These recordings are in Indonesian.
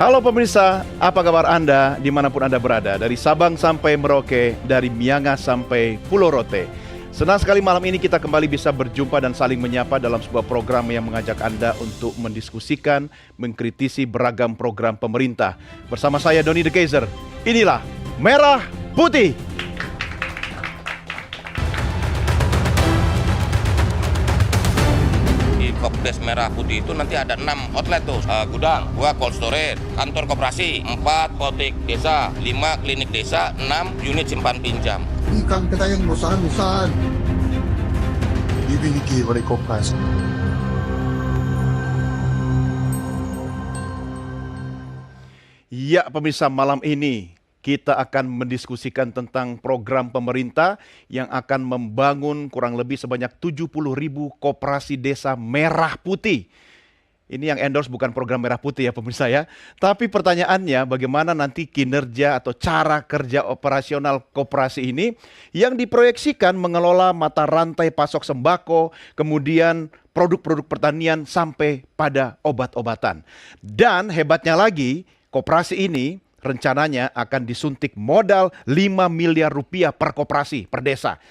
Halo pemirsa, apa kabar Anda dimanapun Anda berada, dari Sabang sampai Merauke, dari Miangas sampai Pulau Rote. Senang sekali malam ini kita kembali bisa berjumpa dan saling menyapa dalam sebuah program yang mengajak Anda untuk mendiskusikan, mengkritisi beragam program pemerintah. Bersama saya Doni De Keizer, inilah Merah Putih. Kopdes Merah Putih itu nanti ada 6 outlet tuh, gudang, 2 cold storage, kantor koperasi, 4 potik desa, 5 klinik desa, 6 unit simpan pinjam. Ikan kita yang besar-besar dimiliki oleh koperasi. Ya pemirsa, malam ini kita akan mendiskusikan tentang program pemerintah yang akan membangun kurang lebih sebanyak 70.000 koperasi desa merah putih. Ini yang endorse bukan program merah putih ya pemirsa ya. Tapi pertanyaannya bagaimana nanti kinerja atau cara kerja operasional koperasi ini yang diproyeksikan mengelola mata rantai pasok sembako, kemudian produk-produk pertanian sampai pada obat-obatan. Dan hebatnya lagi, koperasi ini rencananya akan disuntik modal 5 miliar rupiah per koperasi, per desa.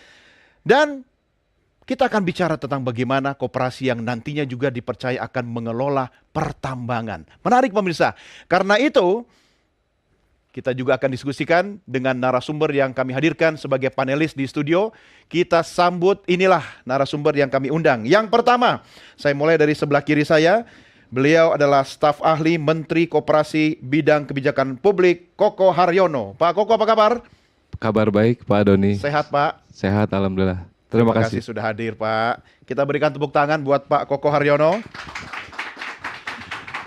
Dan kita akan bicara tentang bagaimana koperasi yang nantinya juga dipercaya akan mengelola pertambangan. Menarik pemirsa, karena itu kita juga akan diskusikan dengan narasumber yang kami hadirkan sebagai panelis di studio. Kita sambut, inilah narasumber yang kami undang. Yang pertama, saya mulai dari sebelah kiri saya. Beliau adalah staf ahli Menteri Koperasi Bidang Kebijakan Publik, Koko Haryono. Pak Koko, apa kabar? Kabar baik Pak Doni. Sehat Pak? Sehat alhamdulillah. Terima kasih sudah hadir Pak. Kita berikan tepuk tangan buat Pak Koko Haryono.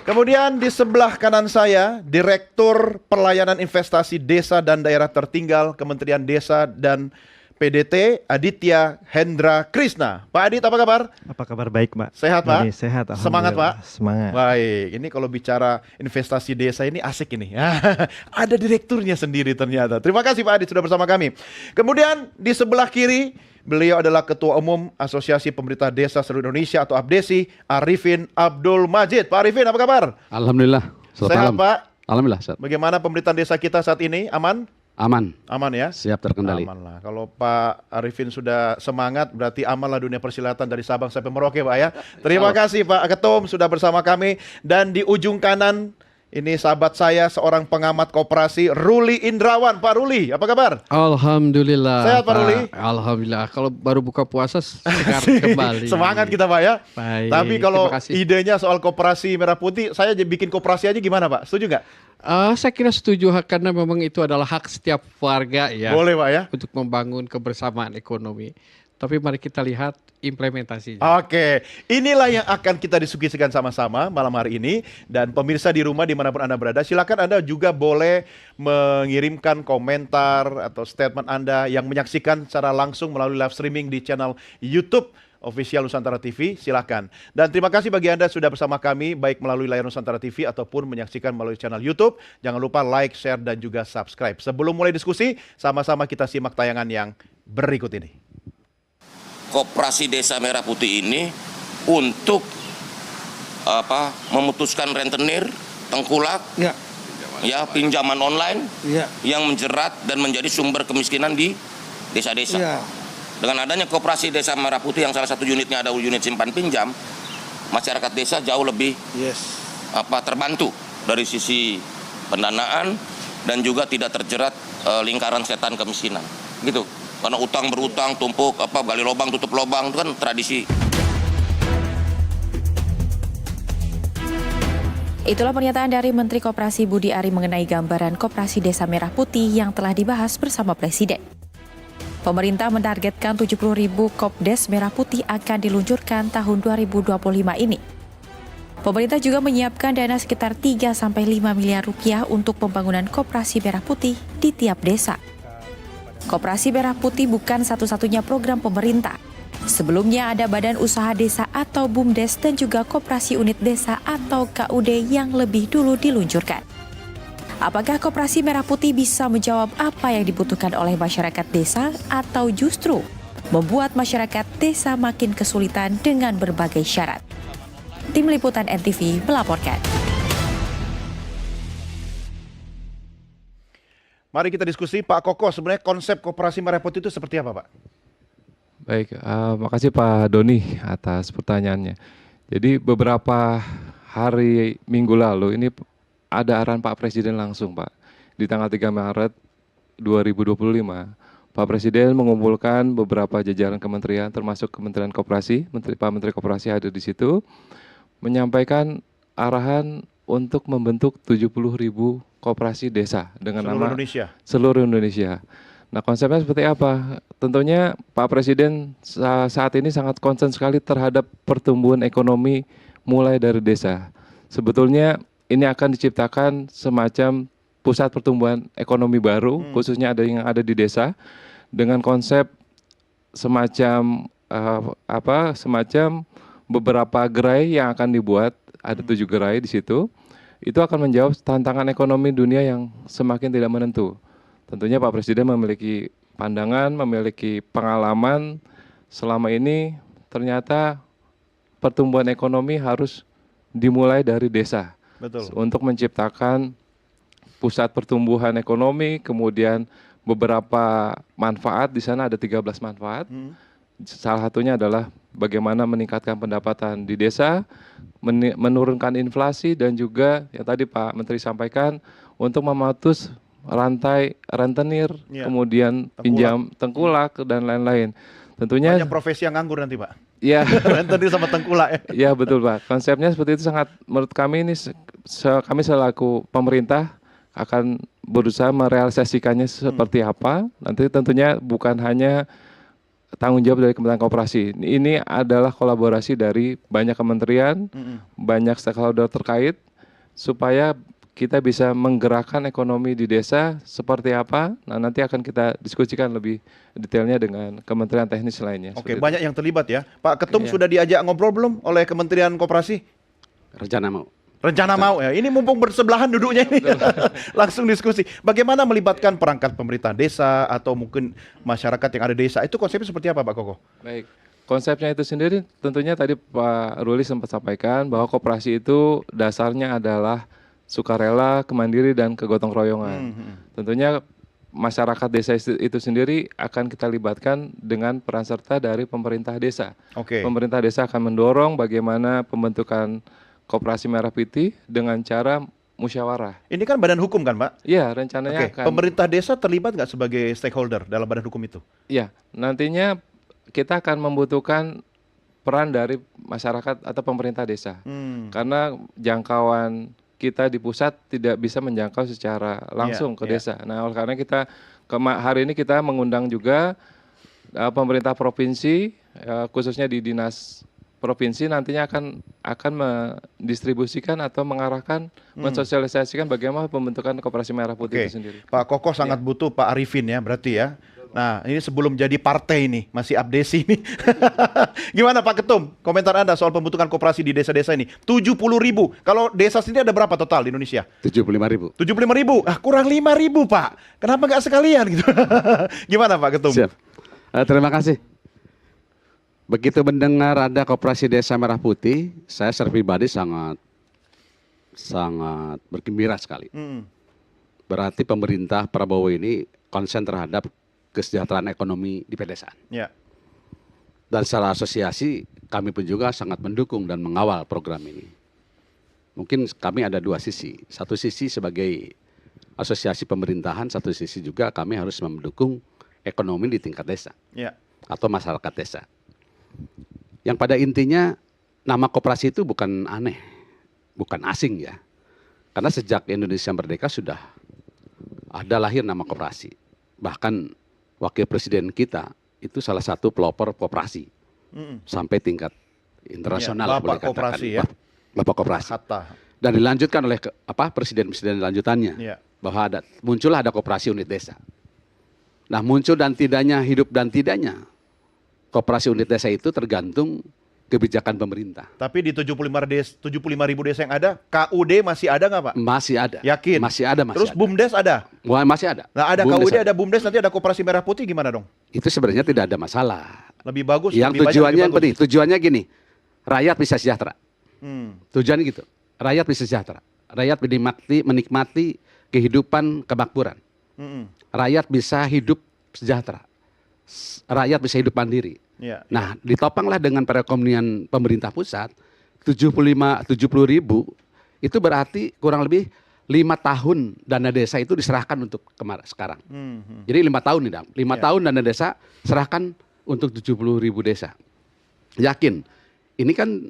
Kemudian di sebelah kanan saya, Direktur Pelayanan Investasi Desa dan Daerah Tertinggal Kementerian Desa dan PDT, Aditya Hendra Krisna. Pak Adit, apa kabar? Apa kabar baik, Pak? Sehat, Pak? Sehat, Semangat, Pak? Semangat. Baik, ini kalau bicara investasi desa ini asik ini. Ada direkturnya sendiri ternyata. Terima kasih Pak Adit sudah bersama kami. Kemudian di sebelah kiri, beliau adalah Ketua Umum Asosiasi Pemerintah Desa Seluruh Indonesia atau APDESI, Arifin Abdul Majid. Pak Arifin, apa kabar? Alhamdulillah. Sehat, Pak? Alhamdulillah sehat. Bagaimana pemerintahan desa kita saat ini? Aman? Aman. Aman ya? Siap terkendali. Aman lah. Kalau Pak Arifin sudah semangat, berarti aman lah dunia persilatan dari Sabang sampai Merauke Pak ya. Terima kasih Pak Ketum sudah bersama kami. Dan di ujung kanan, ini sahabat saya, seorang pengamat koperasi, Ruli Indrawan. Pak Ruli, apa kabar? Alhamdulillah. Sehat Pak Ruli? Alhamdulillah. Kalau baru buka puasa segar kembali. Semangat kita Pak ya. Baik. Tapi kalau Terima kasih. idenya soal koperasi merah putih, saya bikin koperasi aja gimana Pak? Setuju nggak? Saya kira setuju karena memang itu adalah hak setiap warga ya. Boleh Pak ya. Untuk membangun kebersamaan ekonomi. Tapi mari kita lihat implementasinya. Oke, inilah yang akan kita diskusikan sama-sama malam hari ini. Dan pemirsa di rumah dimanapun Anda berada, silakan Anda juga boleh mengirimkan komentar atau statement Anda yang menyaksikan secara langsung melalui live streaming di channel YouTube Official Nusantara TV, silakan. Dan terima kasih bagi Anda sudah bersama kami, baik melalui layar Nusantara TV ataupun menyaksikan melalui channel YouTube. Jangan lupa like, share, dan juga subscribe. Sebelum mulai diskusi, sama-sama kita simak tayangan yang berikut ini. Koperasi Desa Merah Putih ini untuk memutuskan rentenir, tengkulak, ya pinjaman online yang menjerat dan menjadi sumber kemiskinan di desa-desa. Dengan adanya Koperasi Desa Merah Putih yang salah satu unitnya ada unit simpan pinjam, masyarakat desa jauh lebih terbantu dari sisi pendanaan dan juga tidak terjerat lingkaran setan kemiskinan. Gitu. Karena utang berutang, tumpuk, gali lubang, tutup lubang, itu kan tradisi. Itulah pernyataan dari Menteri Koperasi Budi Ari mengenai gambaran Koperasi Desa Merah Putih yang telah dibahas bersama Presiden. Pemerintah menargetkan 70.000 Kopdes Merah Putih akan diluncurkan tahun 2025 ini. Pemerintah juga menyiapkan dana sekitar 3-5 miliar rupiah untuk pembangunan Koperasi Merah Putih di tiap desa. Koperasi Merah Putih bukan satu-satunya program pemerintah. Sebelumnya ada Badan Usaha Desa atau BUMDes dan juga Koperasi Unit Desa atau KUD yang lebih dulu diluncurkan. Apakah Koperasi Merah Putih bisa menjawab apa yang dibutuhkan oleh masyarakat desa atau justru membuat masyarakat desa makin kesulitan dengan berbagai syarat? Tim Liputan NTV melaporkan. Mari kita diskusi, Pak Koko, sebenarnya konsep koperasi merah putih itu seperti apa, Pak? Baik, makasih Pak Doni atas pertanyaannya. Jadi beberapa hari minggu lalu ini ada arahan Pak Presiden langsung, Pak. Di tanggal 3 Maret 2025, Pak Presiden mengumpulkan beberapa jajaran kementerian termasuk Kementerian Koperasi, Pak Menteri Koperasi ada di situ, menyampaikan arahan untuk membentuk 70.000 koperasi desa dengan Seluruh nama Indonesia. seluruh Indonesia. Nah, konsepnya seperti apa? Tentunya Pak Presiden saat ini sangat concern sekali terhadap pertumbuhan ekonomi mulai dari desa. Sebetulnya ini akan diciptakan semacam pusat pertumbuhan ekonomi baru, khususnya ada yang ada di desa, dengan konsep semacam semacam beberapa gerai yang akan dibuat, ada 7 gerai di situ. Itu akan menjawab tantangan ekonomi dunia yang semakin tidak menentu. Tentunya Pak Presiden memiliki pandangan, memiliki pengalaman selama ini ternyata pertumbuhan ekonomi harus dimulai dari desa. Betul. Untuk menciptakan pusat pertumbuhan ekonomi, kemudian beberapa manfaat, di sana ada 13 manfaat. Salah satunya adalah bagaimana meningkatkan pendapatan di desa, menurunkan inflasi, dan juga yang tadi Pak Menteri sampaikan untuk memutus rantai rentenir, kemudian pinjam tengkulak dan lain-lain. Tentunya banyak profesi yang nganggur nanti, Pak. Ya, Rentenir sama tengkulak ya. ya betul Pak. Konsepnya seperti itu sangat, menurut kami ini kami selaku pemerintah akan berusaha merealisasikannya seperti apa. Nanti tentunya bukan hanya tanggung jawab dari Kementerian Koperasi. Ini adalah kolaborasi dari banyak kementerian, banyak stakeholder terkait, supaya kita bisa menggerakkan ekonomi di desa seperti apa. Nah, nanti akan kita diskusikan lebih detailnya dengan kementerian teknis lainnya. Oke, banyak yang terlibat ya. Pak Ketum sudah diajak ngobrol belum oleh Kementerian Koperasi? Rencana mau. Rencana mau ya. Ini mumpung bersebelahan duduknya ini. Langsung diskusi. Bagaimana melibatkan perangkat pemerintah desa atau mungkin masyarakat yang ada di desa? Itu konsepnya seperti apa, Pak Koko? Baik. Konsepnya itu sendiri tentunya tadi Pak Ruli sempat sampaikan bahwa koperasi itu dasarnya adalah sukarela, kemandiri, dan kegotong royongan. Tentunya masyarakat desa itu sendiri akan kita libatkan dengan peran serta dari pemerintah desa. Pemerintah desa akan mendorong bagaimana pembentukan koperasi merah putih dengan cara musyawarah. Ini kan badan hukum kan, Pak? Iya, rencananya akan. Pemerintah desa terlibat nggak sebagai stakeholder dalam badan hukum itu? Iya, nantinya kita akan membutuhkan peran dari masyarakat atau pemerintah desa. Karena jangkauan kita di pusat tidak bisa menjangkau secara langsung ke desa. Nah, oleh karena kita hari ini kita mengundang juga pemerintah provinsi, khususnya di dinas provinsi nantinya akan mendistribusikan atau mengarahkan, mensosialisasikan bagaimana pembentukan koperasi merah putih itu sendiri. Pak Koko sangat butuh Pak Arifin ya, berarti ya. Nah, ini sebelum jadi partai ini, masih abdesi ini. Gimana Pak Ketum, komentar Anda soal pembentukan koperasi di desa-desa ini? 70.000. Kalau desa sendiri ada berapa total di Indonesia? 75.000. 75.000. Kurang 5.000, Pak. Kenapa nggak sekalian gitu? Gimana Pak Ketum? Siap. Terima kasih. Begitu mendengar ada koperasi desa merah putih, saya secara pribadi sangat bergembira sekali. Berarti pemerintah Prabowo ini konsen terhadap kesejahteraan ekonomi di pedesaan. Dan secara asosiasi kami pun juga sangat mendukung dan mengawal program ini. Mungkin kami ada dua sisi. Satu sisi sebagai asosiasi pemerintahan, satu sisi juga kami harus mendukung ekonomi di tingkat desa atau masyarakat desa. Yang pada intinya nama koperasi itu bukan aneh, bukan asing ya. Karena sejak Indonesia merdeka sudah ada lahir nama koperasi. Bahkan wakil presiden kita itu salah satu pelopor koperasi sampai tingkat internasional. Bapak koperasi ya. Bapak koperasi. Dan dilanjutkan oleh presiden-presiden lanjutannya bahwa muncullah ada koperasi unit desa. Nah, muncul dan tidaknya, hidup dan tidaknya koperasi unit desa itu tergantung kebijakan pemerintah. Tapi di 75.000 desa yang ada, KUD masih ada nggak Pak? Masih ada. Yakin? Masih ada. Terus BUMDes ada? Masih ada. Nah, ada BUMDes, KUD, ada BUMDes, nanti ada koperasi merah putih, gimana dong? Itu sebenarnya tidak ada masalah. Lebih bagus. Yang lebih tujuannya banyak, yang penting, tujuannya gini, rakyat bisa sejahtera. Tujuannya gitu, rakyat bisa sejahtera. Rakyat menikmati kehidupan kemakmuran. Rakyat bisa hidup sejahtera. Rakyat bisa hidup mandiri. Ya. Nah, ditopanglah dengan perekonomian pemerintah pusat 70 ribu, itu berarti kurang lebih 5 tahun dana desa itu diserahkan untuk sekarang. Jadi 5 tahun nih, 5 tahun dana desa serahkan untuk 70 ribu desa. Yakin, ini kan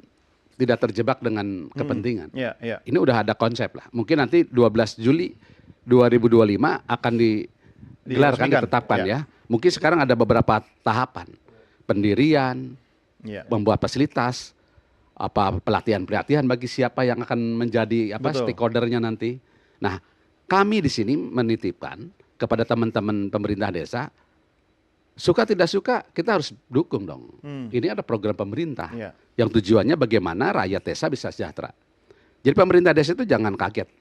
tidak terjebak dengan kepentingan. Ini udah ada konsep lah. Mungkin nanti 12 Juli 2025 akan digelar, kan, ditetapkan ya. Mungkin sekarang ada beberapa tahapan. Pendirian, membuat fasilitas, pelatihan-pelatihan bagi siapa yang akan menjadi stakeholdernya nanti. Nah, kami di sini menitipkan kepada teman-teman pemerintah desa, suka tidak suka kita harus dukung dong. Ini ada program pemerintah yang tujuannya bagaimana rakyat desa bisa sejahtera. Jadi pemerintah desa itu jangan kaget.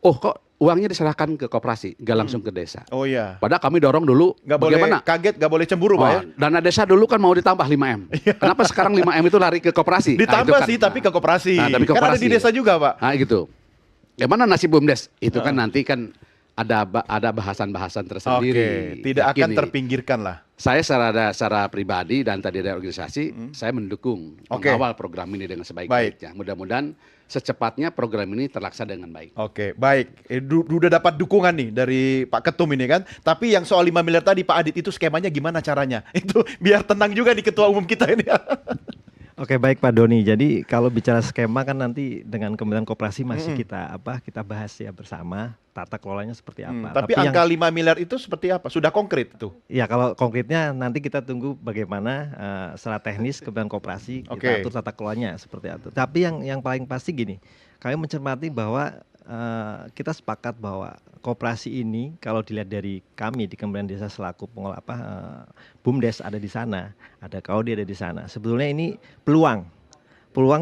Oh, kok uangnya diserahkan ke koperasi, nggak langsung ke desa. Oh iya. Padahal kami dorong dulu. Nggak boleh kaget, nggak boleh cemburu, Pak ya. Dana desa dulu kan mau ditambah 5M. Kenapa sekarang 5M itu lari ke koperasi? Ditambah sih, tapi ke koperasi. Kan ada di desa juga, Pak. Nah, gitu. Gimana nasib BUMDes? Itu kan nanti kan ada bahasan-bahasan tersendiri. Tidak akan terpinggirkan lah. Saya secara pribadi dan tadi dari organisasi, saya mendukung mengawal program ini dengan sebaik-baiknya. Mudah-mudahan secepatnya program ini terlaksana dengan baik. Oke, baik. Udah dapat dukungan nih dari Pak Ketum ini kan. Tapi yang soal 5 miliar tadi Pak Adit itu skemanya gimana caranya? Itu biar tenang juga nih Ketua Umum kita ini. Oke, baik Pak Doni. Jadi kalau bicara skema kan nanti dengan Kementerian Koperasi masih kita bahas ya bersama tata kelolanya seperti apa. Tapi angka 5 miliar itu seperti apa? Sudah konkret itu? Ya, kalau konkretnya nanti kita tunggu bagaimana secara teknis Kementerian Koperasi kita atur tata kelolanya seperti apa. Tapi yang paling pasti gini, kami mencermati bahwa kita sepakat bahwa koperasi ini kalau dilihat dari kami di Kementerian Desa selaku pengelola BUMDes ada di sana, ada KOD ada di sana. Sebetulnya ini peluang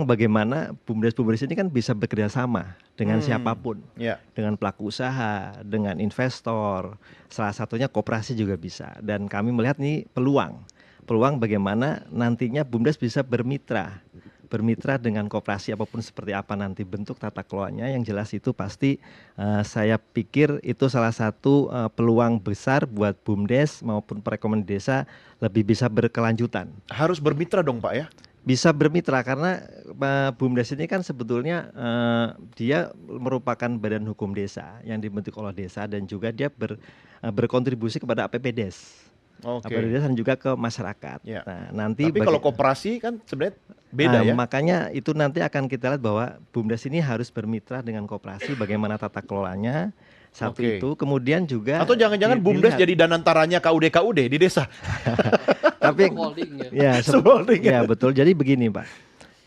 bagaimana BUMDes ini kan bisa bekerja sama dengan siapapun, dengan pelaku usaha, dengan investor, salah satunya koperasi juga bisa. Dan kami melihat ini peluang bagaimana nantinya BUMDes bisa bermitra dengan koperasi apapun seperti apa nanti bentuk tata kelolanya. Yang jelas itu pasti saya pikir itu salah satu peluang besar buat BUMDes maupun perekonomian desa lebih bisa berkelanjutan. Harus bermitra dong Pak ya? Bisa bermitra karena BUMDes ini kan sebetulnya dia merupakan badan hukum desa yang dibentuk oleh desa dan juga dia berkontribusi kepada APBDes. Dan juga ke masyarakat. Nah, nanti tapi kalau koperasi kan sebenarnya beda ya. Makanya itu nanti akan kita lihat bahwa BUMDes ini harus bermitra dengan koperasi bagaimana tata kelolanya. Satu itu, kemudian juga atau jangan-jangan BUMDes jadi danantaranya KUD di desa. Tapi ya betul. Jadi begini Pak.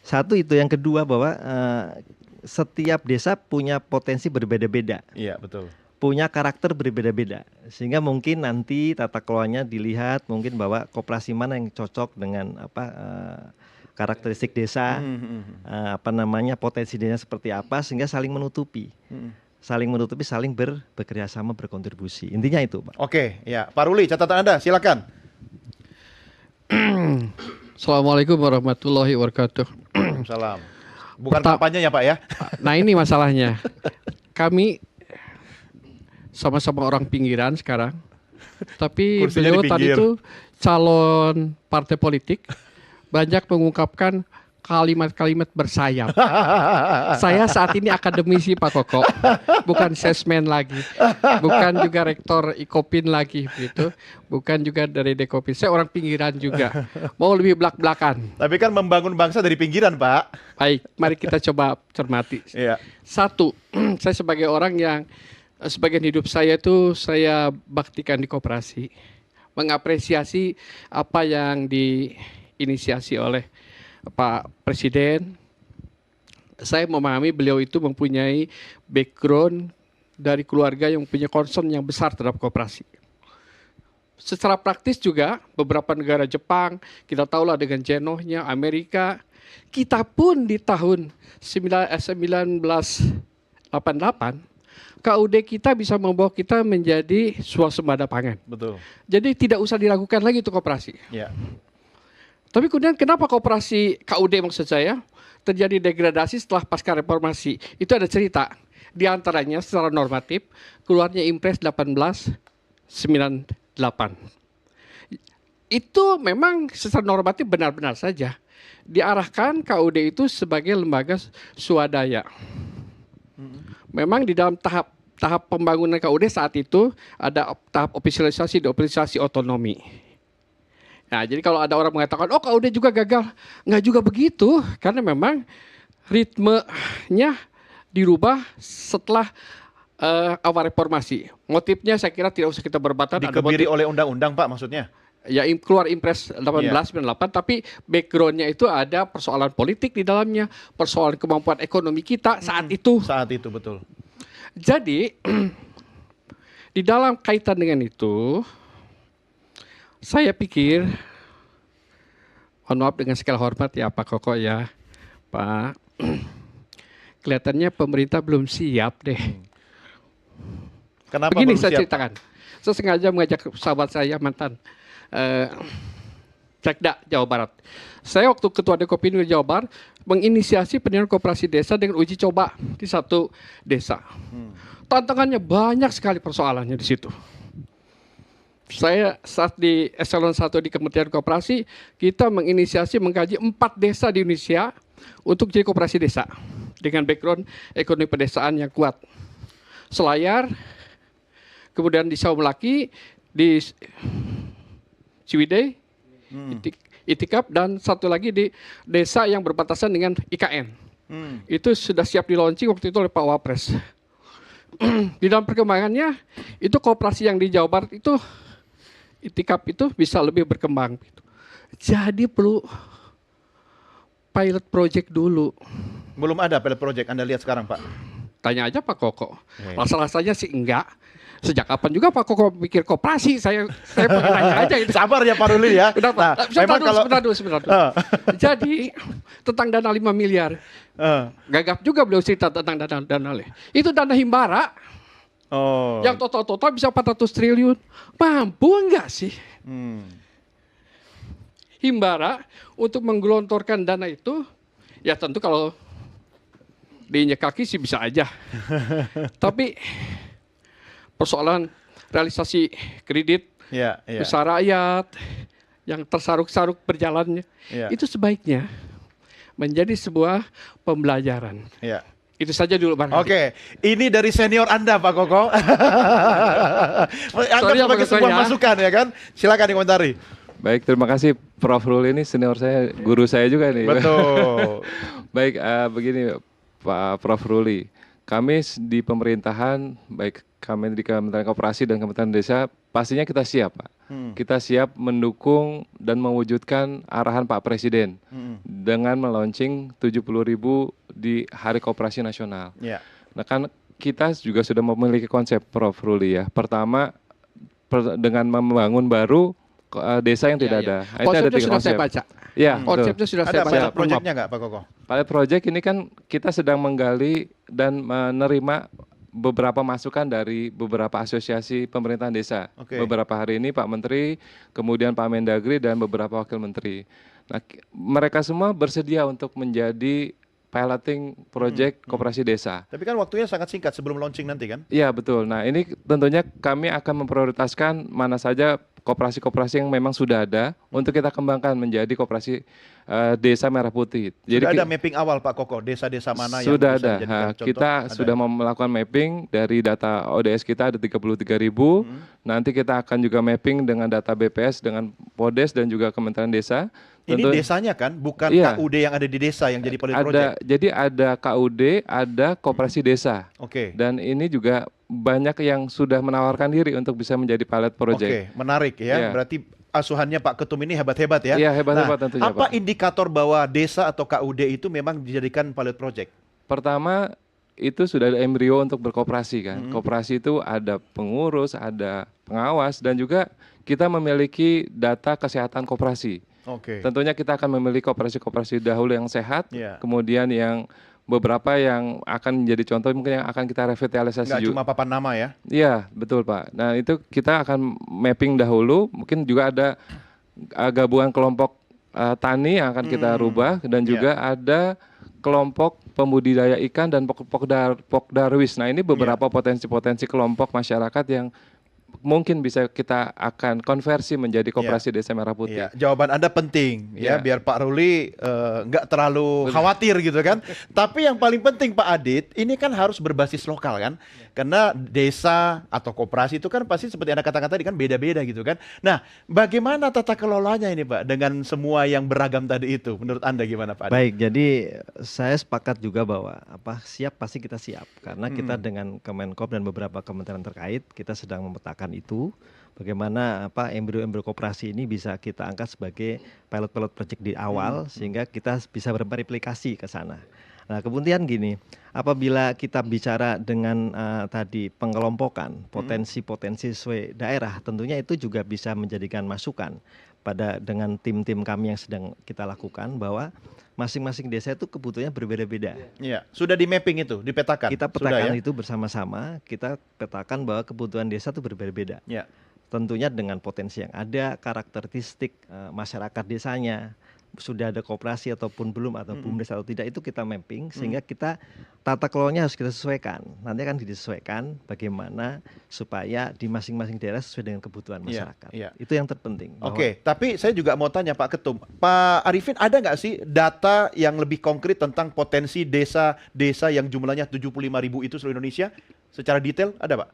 Satu itu, yang kedua bahwa setiap desa punya potensi berbeda-beda. Iya, betul. Punya karakter berbeda-beda, sehingga mungkin nanti tata kelolanya dilihat mungkin bahwa koperasi mana yang cocok dengan karakteristik desa, potensi desanya seperti apa, sehingga saling menutupi, saling bekerja sama, berkontribusi. Intinya itu, Pak. Oke, ya, Pak Ruli, catatan Anda, silakan. Assalamualaikum warahmatullahi wabarakatuh. Salam. Bukan kampanye ya Pak ya? Nah ini masalahnya, kami sama-sama orang pinggiran sekarang, tapi beliau tadi itu calon partai politik banyak mengungkapkan kalimat-kalimat bersayap. Saya saat ini akademisi Pak Koko, bukan sesmen lagi, bukan juga rektor Ikopin lagi, begitu, bukan juga dari Dekopin. Saya orang pinggiran juga, mau lebih belak-belakan. Tapi kan membangun bangsa dari pinggiran Pak. Baik, mari kita coba cermati. Satu, saya sebagai orang yang sebagian hidup saya itu saya baktikan di koperasi, mengapresiasi apa yang diinisiasi oleh Pak Presiden. Saya memahami beliau itu mempunyai background dari keluarga yang punya concern yang besar terhadap koperasi. Secara praktis juga beberapa negara Jepang, kita tahulah dengan Genohnya, Amerika, kita pun di tahun 1988 KUD kita bisa membawa kita menjadi swasembada pangan. Betul. Jadi tidak usah diragukan lagi itu koperasi. Ya. Tapi kemudian kenapa koperasi KUD maksud saya terjadi degradasi setelah pasca reformasi? Itu ada cerita. Di antaranya secara normatif keluarnya Impres 1898. Itu memang secara normatif benar-benar saja diarahkan KUD itu sebagai lembaga swadaya. Memang di dalam tahap pembangunan KUD saat itu ada tahap ofisialisasi dan ofisialisasi otonomi. Nah, jadi kalau ada orang mengatakan, oh KUD juga gagal, nggak juga begitu, karena memang ritmenya dirubah setelah awal reformasi. Motifnya saya kira tidak usah kita berdebat. Dikebiri oleh undang-undang, Pak, maksudnya? Ya, keluar Impres 1898, tapi backgroundnya itu ada persoalan politik di dalamnya, persoalan kemampuan ekonomi kita saat itu. Saat itu, betul. Jadi, di dalam kaitan dengan itu, saya pikir, mohon maaf dengan segala hormat ya Pak Koko ya, Pak, kelihatannya pemerintah belum siap deh. Kenapa Begini belum saya siap? ceritakan. Saya sengaja mengajak sahabat saya mantan Sekda Jawa Barat. Saya waktu Ketua Dekopindu Jawa Barat menginisiasi pendirian koperasi desa dengan uji coba di satu desa. Tantangannya banyak sekali persoalannya di situ. Saya saat di Eselon 1 di Kementerian Koperasi, kita menginisiasi mengkaji 4 desa di Indonesia untuk jadi koperasi desa dengan background ekonomi pedesaan yang kuat. Selayar, kemudian di Saumlaki, di Ciwidey, Itikap, dan satu lagi di desa yang berbatasan dengan IKN. Itu sudah siap di launching waktu itu oleh Pak Wapres. Di dalam perkembangannya, itu koperasi yang di Jawa Barat itu, Itikap itu bisa lebih berkembang. Jadi perlu pilot project dulu. Belum ada pilot project, Anda lihat sekarang, Pak? Tanya aja Pak Koko. Rasa-rasanya sih enggak. Sejak kapan juga Pak Koko pikir koperasi? Saya pengen tanya aja itu. Sabar ya Pak Ruli ya. Nah, sebentar dulu. Jadi tentang dana 5 miliar. Gagap juga beliau cerita tentang dana. Itu dana Himbara. Yang total bisa 400 triliun. Mampu enggak sih? Himbara untuk menggelontorkan dana itu, ya tentu kalau diinjak kaki sih bisa aja. Tapi persoalan realisasi kredit usaha rakyat yang tersaruk-saruk berjalannya, itu sebaiknya menjadi sebuah pembelajaran. Itu saja dulu Bang. Oke, ini dari senior Anda Pak Koko. Anggap sebagai sebuah masukan ya kan? Silakan dikomentari. Baik, terima kasih Prof. Ruli, ini senior saya, guru saya juga nih. Betul. Baik, begini Pak Prof. Ruli, kami di pemerintahan, baik kami di Kementerian Koperasi dan Kementerian Desa, pastinya kita siap Pak. Kita siap mendukung dan mewujudkan arahan Pak Presiden dengan melaunching 70.000 di Hari Koperasi Nasional. Nah kan kita juga sudah memiliki konsep Prof. Ruli ya. Pertama, dengan membangun baru desa yang tidak ada. Itu ada 3 konsep. Saya baca. Ya, konsepnya sudah saya baca. Ada proyeknya nggak Pak Koko? Pilot project ini kan kita sedang menggali dan menerima beberapa masukan dari beberapa asosiasi pemerintahan desa. Beberapa hari ini Pak Menteri, kemudian Pak Mendagri dan beberapa wakil menteri. Nah, mereka semua bersedia untuk menjadi piloting project koperasi desa. Tapi kan waktunya sangat singkat sebelum launching nanti kan? Iya betul. Nah ini tentunya kami akan memprioritaskan mana saja koperasi-koperasi yang memang sudah ada untuk kita kembangkan menjadi koperasi desa Merah Putih. Jadi sudah ada mapping awal Pak Koko, desa-desa mana yang sudah bisa ada. Kita sudah melakukan mapping dari data ODS kita ada 33.000. Nanti kita akan juga mapping dengan data BPS dengan Podes dan juga Kementerian Desa. Ini desanya kan, bukan KUD yang ada di desa yang jadi pilot project. Jadi ada KUD, ada koperasi desa. Dan ini juga banyak yang sudah menawarkan diri untuk bisa menjadi pilot project. Menarik ya. Berarti asuhannya Pak Ketum ini hebat-hebat ya. Iya, hebat-hebat tentunya apa Pak. indikator bahwa desa atau KUD itu memang dijadikan pilot project? Pertama, itu sudah ada embrio untuk berkoperasi kan. Koperasi itu ada pengurus, ada pengawas, dan juga kita memiliki data kesehatan koperasi. Tentunya kita akan memiliki koperasi-koperasi dahulu yang sehat, kemudian yang beberapa yang akan menjadi contoh mungkin yang akan kita revitalisasi juga. Nggak cuma papan nama ya? Iya, betul Pak. Nah itu kita akan mapping dahulu, mungkin juga ada gabungan kelompok tani yang akan kita rubah, dan juga ada kelompok pembudidaya ikan dan pokdarwis. Nah, ini beberapa potensi-potensi kelompok masyarakat yang mungkin bisa kita akan konversi menjadi koperasi desa Merah Putih. Jawaban Anda penting ya, biar Pak Ruli nggak terlalu khawatir gitu kan. Tapi yang paling penting Pak Adit, ini kan harus berbasis lokal kan. Karena desa atau koperasi itu kan pasti seperti Anda katakan tadi kan beda-beda gitu kan. Nah, bagaimana tata kelolanya ini Pak dengan semua yang beragam tadi itu? Menurut Anda gimana Pak Adit? Baik, jadi saya sepakat juga bahwa siap pasti kita siap karena kita dengan Kemenkop dan beberapa kementerian terkait kita sedang memetakan itu bagaimana embrio-embrio koperasi ini bisa kita angkat sebagai pilot-pilot project di awal sehingga kita bisa bereplikasi ke sana. Nah, kemudian gini, apabila kita bicara dengan tadi pengelompokan potensi-potensi sesuai daerah, tentunya itu juga bisa menjadikan masukan pada dengan tim-tim kami yang sedang kita lakukan bahwa masing-masing desa itu kebutuhannya berbeda-beda. Iya, sudah di mapping itu, dipetakan. Kita petakan itu bersama-sama, kita petakan bahwa kebutuhan desa itu berbeda-beda. Ya. Tentunya dengan potensi yang ada, karakteristik masyarakat desanya, sudah ada koperasi ataupun belum atau BUMDes atau tidak itu kita mapping sehingga kita tata kelolanya harus kita sesuaikan. Nanti akan disesuaikan bagaimana supaya di masing-masing daerah sesuai dengan kebutuhan masyarakat. Itu yang terpenting. Oke, tapi saya juga mau tanya Pak Ketum, Pak Arifin ada nggak sih data yang lebih konkret tentang potensi desa-desa yang jumlahnya 75.000 itu seluruh Indonesia? Secara detail ada Pak?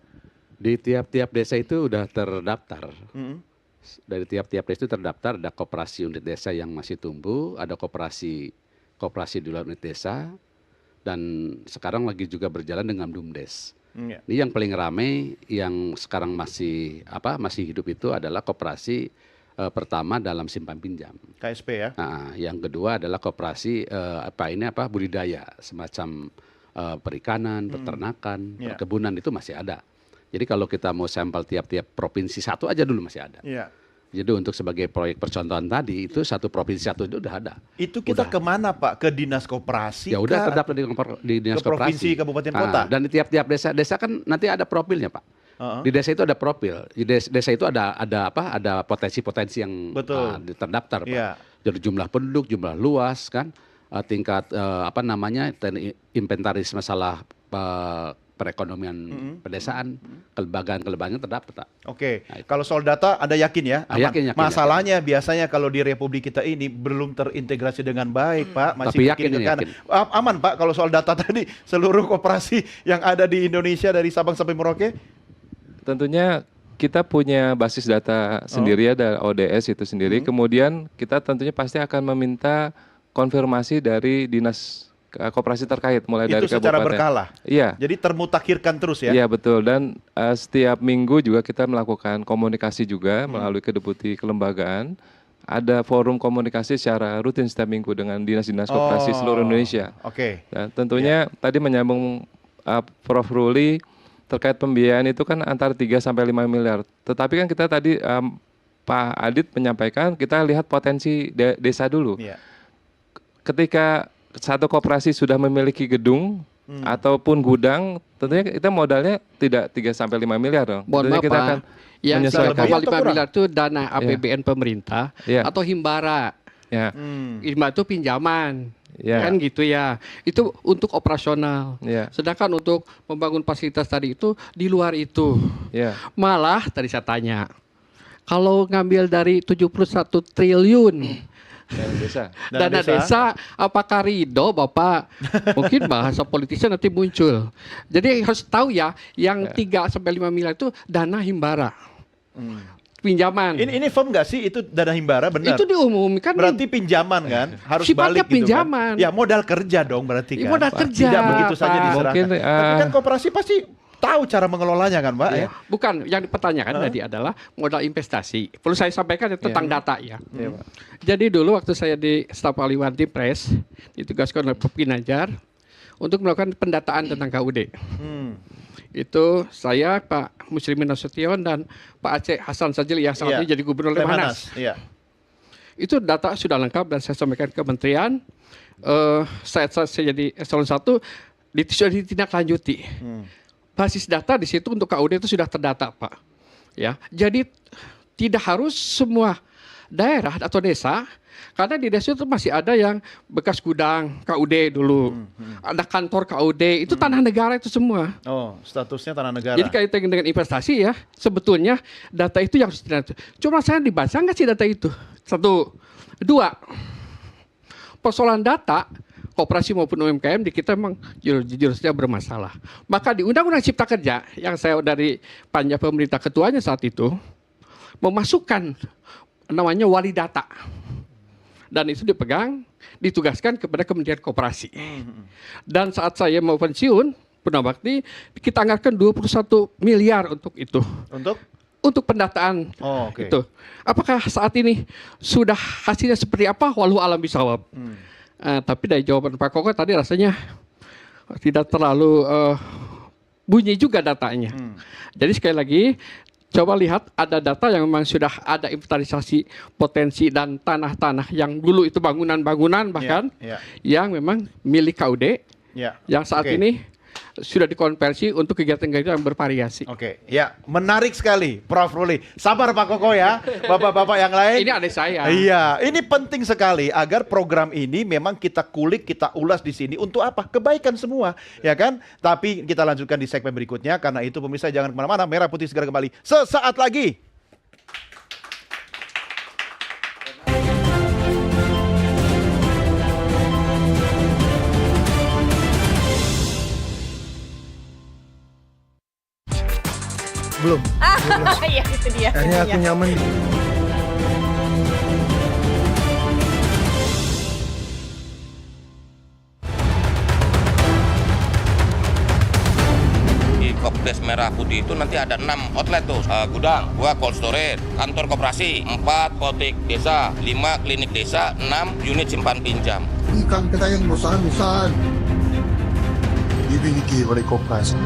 Di tiap-tiap desa itu udah terdaftar. Dari tiap-tiap desa itu terdaftar, ada koperasi unit desa yang masih tumbuh, ada koperasi di luar unit desa, dan sekarang lagi juga berjalan dengan BUMDes. Ini yang paling ramai yang sekarang masih hidup itu adalah koperasi pertama dalam simpan pinjam. KSP ya. Nah, yang kedua adalah koperasi budidaya semacam perikanan, peternakan, perkebunan itu masih ada. Jadi kalau kita mau sampel tiap-tiap provinsi satu aja dulu masih ada. Jadi untuk sebagai proyek percontohan tadi itu satu provinsi satu itu udah ada. Itu kita kemana Pak? Ke dinas koperasi? Ya udah terdaftar di dinas ke provinsi, koperasi. kabupaten, kota. Dan di tiap-tiap desa kan nanti ada profilnya Pak. Di desa itu ada profil. Di desa itu ada potensi-potensi yang terdaftar Pak. Jadi jumlah penduduk, jumlah luas kan, tingkat inventaris masalah perekonomian pedesaan, kelembagaan terdaftar. Oke, nah, kalau soal data Anda yakin ya? Yakin. Masalahnya biasanya kalau di Republik kita ini belum terintegrasi dengan baik, Pak. Tapi yakin. Aman, Pak, kalau soal data tadi seluruh koperasi yang ada di Indonesia dari Sabang sampai Merauke? Tentunya kita punya basis data sendiri ada ODS itu sendiri. Kemudian kita tentunya pasti akan meminta konfirmasi dari dinas koperasi terkait mulai dari kabupaten. Itu secara berkala? Iya. Jadi termutakhirkan terus ya? Iya betul, dan setiap minggu juga kita melakukan komunikasi juga melalui Kedeputi Kelembagaan. Ada forum komunikasi secara rutin setiap minggu dengan dinas-dinas koperasi seluruh Indonesia. Dan tentunya tadi menyambung Prof. Ruli terkait pembiayaan itu kan antara 3 sampai 5 miliar. Tetapi kan kita tadi Pak Adit menyampaikan kita lihat potensi desa dulu. Ketika satu koperasi sudah memiliki gedung ataupun gudang, tentunya kita modalnya tidak 3 sampai 5 miliar dong. Mohon maaf kita Pak, akan yang 1,5 miliar itu dana APBN pemerintah atau himbara. Himbara itu pinjaman. Kan gitu ya. Itu untuk operasional. Sedangkan untuk membangun fasilitas tadi itu di luar itu. Malah tadi saya tanya, kalau ngambil dari 71 triliun dana desa, apakah ridho Bapak? Mungkin bahasa politisnya nanti muncul. Jadi harus tahu ya, yang 3 sampai 5 miliar itu dana himbara. Pinjaman. Ini firm nggak sih itu dana himbara benar? Itu diumumkan. Berarti pinjaman kan? Harus sifatnya balik gitu pinjaman. Kan? Ya modal kerja dong berarti kan? Modal kerja. Tidak begitu saja diserahkan. Mungkin, tapi kan koperasi pasti tahu cara mengelolanya kan Pak? Ya? Bukan, yang dipertanyakan tadi adalah modal investasi. Perlu saya sampaikan tentang data ya. Jadi dulu waktu saya di staf ahli Wanti Pres, ditugaskan oleh Prof. Ginanjar untuk melakukan pendataan tentang KUD. Itu saya, Pak Muslimin Nasution dan Pak Aceh Hasan Sajil yang saat ini jadi gubernur Lemhanas. Itu data sudah lengkap dan saya sampaikan ke kementerian. Saya jadi eselon 1 sudah ditindaklanjuti. Basis data di situ untuk KUD itu sudah terdata, Pak. Ya, jadi tidak harus semua daerah atau desa Karena di desa itu masih ada yang bekas gudang KUD dulu. Ada kantor KUD, itu tanah negara itu semua. Oh, statusnya tanah negara. Jadi kaitan dengan investasi ya, sebetulnya data itu yang harus dibaca. Cuma saya dibaca nggak sih data itu? Satu. Dua, persoalan data, koperasi maupun UMKM di kita memang jujur saja bermasalah. Maka di Undang-Undang Cipta Kerja, yang saya dari panja pemerintah ketuanya saat itu, memasukkan namanya wali data. Dan itu ditugaskan kepada Kementerian Koperasi. Dan saat saya mau pensiun, purnama bakti, kita anggarkan 21 miliar untuk itu. Untuk pendataan itu. Apakah saat ini sudah hasilnya seperti apa? Walau alam bisawab. Tapi dari jawaban Pak Koko tadi rasanya tidak terlalu bunyi juga datanya. Jadi sekali lagi, coba lihat ada data yang memang sudah ada inventarisasi potensi dan tanah-tanah yang dulu itu bangunan-bangunan bahkan yang memang milik KUD yang saat ini sudah dikonversi untuk kegiatan-kegiatan yang bervariasi. Ya, menarik sekali, Prof. Ruli. Sabar Pak Koko ya, bapak-bapak yang lain. Ini adik saya. Iya, ini penting sekali agar program ini memang kita kulik, kita ulas di sini untuk apa? Kebaikan semua, ya kan? Tapi kita lanjutkan di segmen berikutnya. Karena itu pemirsa jangan kemana-mana. Merah Putih segera kembali sesaat lagi. Belum. Iya, itu dia. Akhirnya aku nyaman. Di Kopdes Merah Putih itu nanti ada 6 outlet tuh, gudang, 2 cold storage, kantor koperasi, 4 potik desa, 5 klinik desa, 6 unit simpan pinjam. Ikan kita yang besar-besar. Dimiliki oleh koperasi.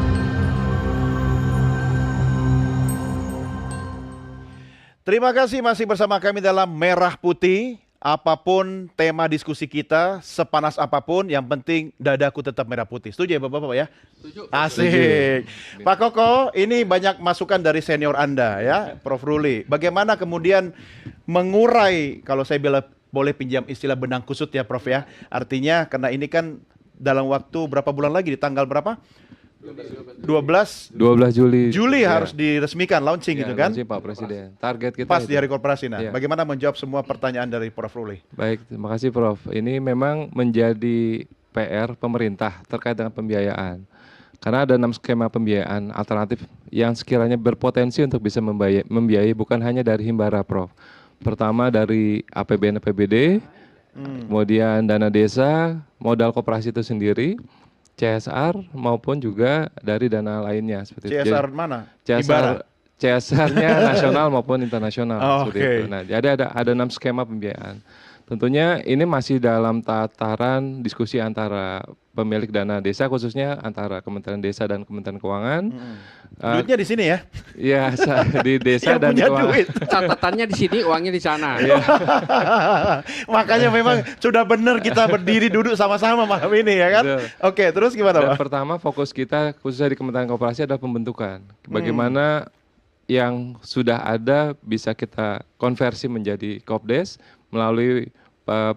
Terima kasih masih bersama kami dalam Merah Putih. Apapun tema diskusi kita, sepanas apapun, yang penting dadaku tetap merah putih. Setuju ya Bapak-Bapak ya? Setuju. Asik. Pak Koko, ini banyak masukan dari senior Anda ya, Prof. Ruli. Bagaimana kemudian mengurai, kalau saya boleh pinjam istilah benang kusut ya Prof ya. Artinya karena ini kan dalam waktu berapa bulan lagi, di tanggal berapa? 12 Juli harus diresmikan, launching gitu kan? Pak Presiden. Target kita pas di Hari Koperasi. Nah, bagaimana menjawab semua pertanyaan dari Prof. Ruli? Baik, terima kasih Prof. Ini memang menjadi PR pemerintah terkait dengan pembiayaan. Karena ada 6 skema pembiayaan alternatif yang sekiranya berpotensi untuk bisa membiayai bukan hanya dari Himbara, Prof. Pertama dari APBN/APBD, kemudian dana desa, modal koperasi itu sendiri, CSR maupun juga dari dana lainnya seperti itu. CSR mana? CSR-nya nasional maupun internasional seperti itu. Nah, jadi ada 6 skema pembiayaan. Tentunya ini masih dalam tataran diskusi antara pemilik dana desa, khususnya antara Kementerian Desa dan Kementerian Keuangan. Duitnya di sini ya? Iya, di desa dan punya keuangan. duit. Catatannya di sini, uangnya di sana. Makanya memang sudah benar kita berdiri duduk sama-sama malam ini ya kan? Betul. Oke, terus gimana Pak? Pertama fokus kita khususnya di Kementerian Koperasi adalah pembentukan. Bagaimana yang sudah ada bisa kita konversi menjadi Kopdes melalui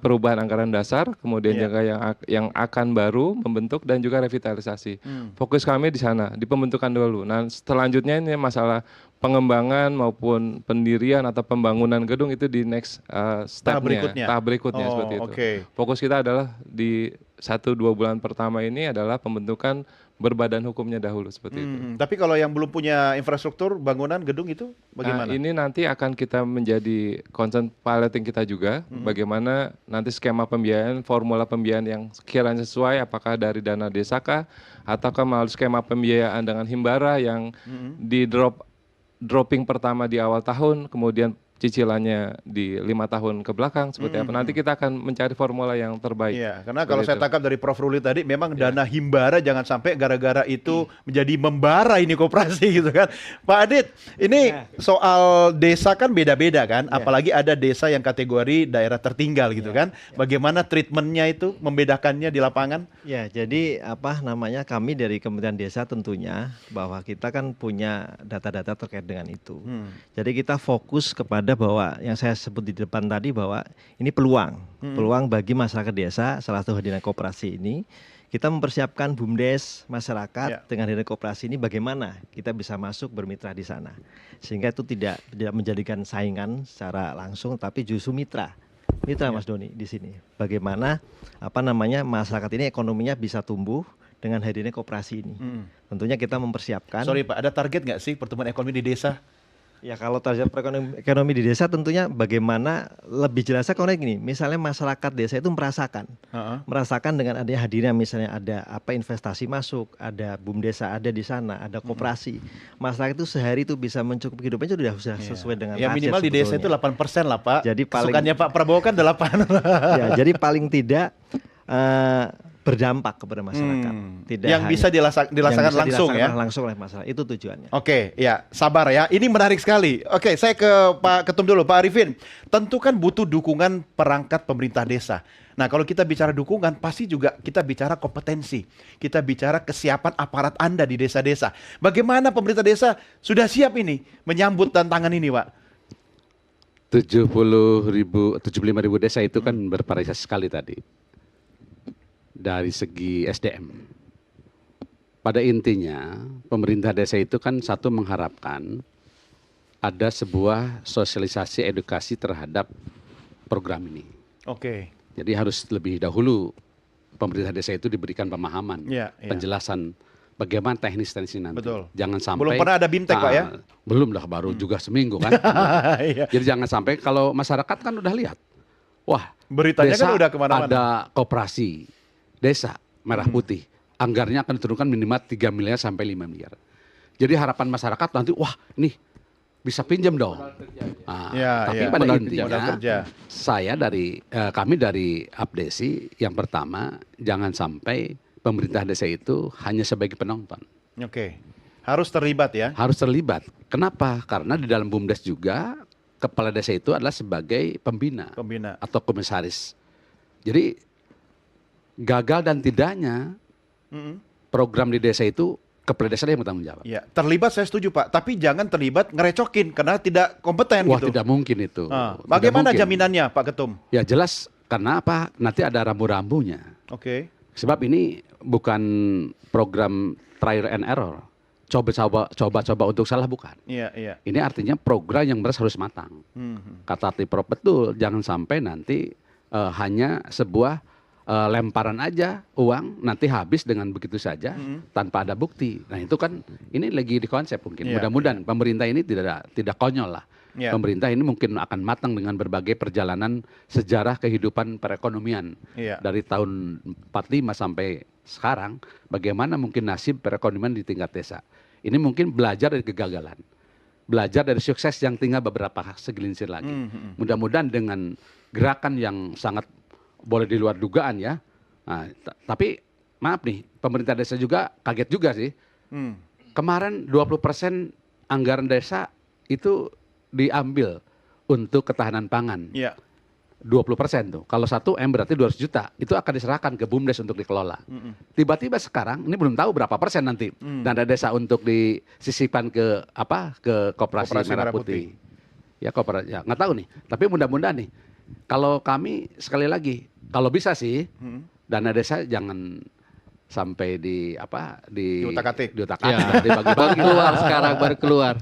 perubahan anggaran dasar, kemudian juga yang akan baru membentuk dan juga revitalisasi. Fokus kami di sana, di pembentukan dulu. Nah, selanjutnya ini masalah pengembangan maupun pendirian atau pembangunan gedung itu di next step-nya, tahap berikutnya seperti itu. Fokus kita adalah di 1-2 bulan pertama ini adalah pembentukan berbadan hukumnya dahulu seperti itu. Tapi kalau yang belum punya infrastruktur, bangunan, gedung itu bagaimana? Nah, ini nanti akan kita menjadi concern piloting kita juga, bagaimana nanti skema pembiayaan, formula pembiayaan yang sekiranya sesuai, apakah dari dana desa kah, ataukah melalui skema pembiayaan dengan Himbara yang di dropping pertama di awal tahun, kemudian cicilannya di 5 tahun ke belakang seperti apa. Nanti kita akan mencari formula yang terbaik. Iya, karena kalau saya tangkap dari Prof. Ruli tadi, memang dana Himbara jangan sampai gara-gara itu menjadi membara ini koperasi gitu kan. Pak Adit, ini soal desa kan beda-beda kan, apalagi ada desa yang kategori daerah tertinggal gitu kan. Bagaimana treatmentnya itu, membedakannya di lapangan? Ya, jadi kami dari Kementerian Desa tentunya bahwa kita kan punya data-data terkait dengan itu. Jadi kita fokus kepada ada bahwa yang saya sebut di depan tadi bahwa ini peluang bagi masyarakat desa, salah satu hadirnya koperasi ini. Kita mempersiapkan BUMDes masyarakat dengan hadirnya koperasi ini bagaimana kita bisa masuk bermitra di sana. Sehingga itu tidak menjadikan saingan secara langsung tapi justru mitra Mas Doni di sini. Bagaimana masyarakat ini ekonominya bisa tumbuh dengan hadirnya koperasi ini. Tentunya kita mempersiapkan. Sorry Pak, ada target nggak sih pertumbuhan ekonomi di desa? Ya kalau target ekonomi di desa tentunya bagaimana lebih jelasnya kalau gini, misalnya masyarakat desa itu merasakan dengan adanya hadirnya misalnya ada investasi masuk, ada BUMDes ada di sana, ada koperasi. Masyarakat itu sehari itu bisa mencukupi kehidupannya sudah sesuai dengan ya minimal di desa itu 8% lah Pak. Jadi kesukaannya Pak Prabowo kan 8. Ya, jadi paling tidak berdampak kepada masyarakat. Tidak yang bisa dilaksanakan langsung ya. Langsung oleh masyarakat. Itu tujuannya. Oke, ya sabar ya. Ini menarik sekali. Oke, saya ke Pak Ketum dulu, Pak Arifin. Tentu kan butuh dukungan perangkat pemerintah desa. Nah, kalau kita bicara dukungan, pasti juga kita bicara kompetensi. Kita bicara kesiapan aparat Anda di desa-desa. Bagaimana pemerintah desa sudah siap ini menyambut tantangan ini, Pak? 75.000 desa itu kan bervariasi sekali tadi. Dari segi SDM. Pada intinya, pemerintah desa itu kan satu mengharapkan ada sebuah sosialisasi edukasi terhadap program ini. Oke. Jadi harus lebih dahulu pemerintah desa itu diberikan pemahaman, penjelasan bagaimana teknis-teknis nanti. Betul. Jangan sampai belum pernah ada BIMTEK Pak ya? Belum lah, baru juga seminggu kan. Jadi jangan sampai kalau masyarakat kan udah lihat, wah beritanya desa kan udah kemana-mana. Ada koperasi desa Merah Putih, anggarannya akan diturunkan minimal 3 miliar sampai 5 miliar. Jadi harapan masyarakat nanti, wah nih bisa pinjam dong. Tapi pada intinya kami dari Abdesi yang pertama jangan sampai pemerintah desa itu hanya sebagai penonton. Oke, harus terlibat ya? Harus terlibat. Kenapa? Karena di dalam BUMDes juga kepala desa itu adalah sebagai pembina. Atau komisaris. Jadi gagal dan tidaknya program di desa itu kepala desa yang bertanggung jawab. Ya, terlibat saya setuju Pak, tapi jangan terlibat ngerecokin karena tidak kompeten. Wah, gitu. Tidak mungkin itu. Bagaimana jaminannya Pak Ketum? Ya jelas, karena apa? Nanti ada rambu-rambunya. Oke. Sebab ini bukan program trial and error. Coba-coba untuk salah, bukan. Iya. Ini artinya program yang harus matang. Kata Prof betul, jangan sampai nanti hanya sebuah lemparan aja uang nanti habis dengan begitu saja tanpa ada bukti. Nah itu kan ini lagi di konsep mungkin. Mudah-mudahan pemerintah ini tidak konyol lah. Pemerintah ini mungkin akan matang dengan berbagai perjalanan sejarah kehidupan perekonomian dari tahun 45 sampai sekarang. Bagaimana mungkin nasib perekonomian di tingkat desa. Ini mungkin belajar dari kegagalan, belajar dari sukses yang tinggal beberapa segelinsir lagi. Mudah-mudahan dengan gerakan yang sangat boleh di luar dugaan ya. Nah, tapi maaf nih, pemerintah desa juga kaget juga sih. Kemarin 20% anggaran desa itu diambil untuk ketahanan pangan. 20% tuh. Kalau 1 M berarti 200 juta. Itu akan diserahkan ke BUMDes untuk dikelola. Tiba-tiba sekarang, ini belum tahu berapa persen nanti. Dana desa untuk disisipkan ke Koperasi Merah Putih. Ya nggak tahu nih. Tapi mudah-mudahan nih. Kalau kami sekali lagi, kalau bisa sih dana desa jangan sampai diutak-atik. Baru keluar sekarang, baru keluar.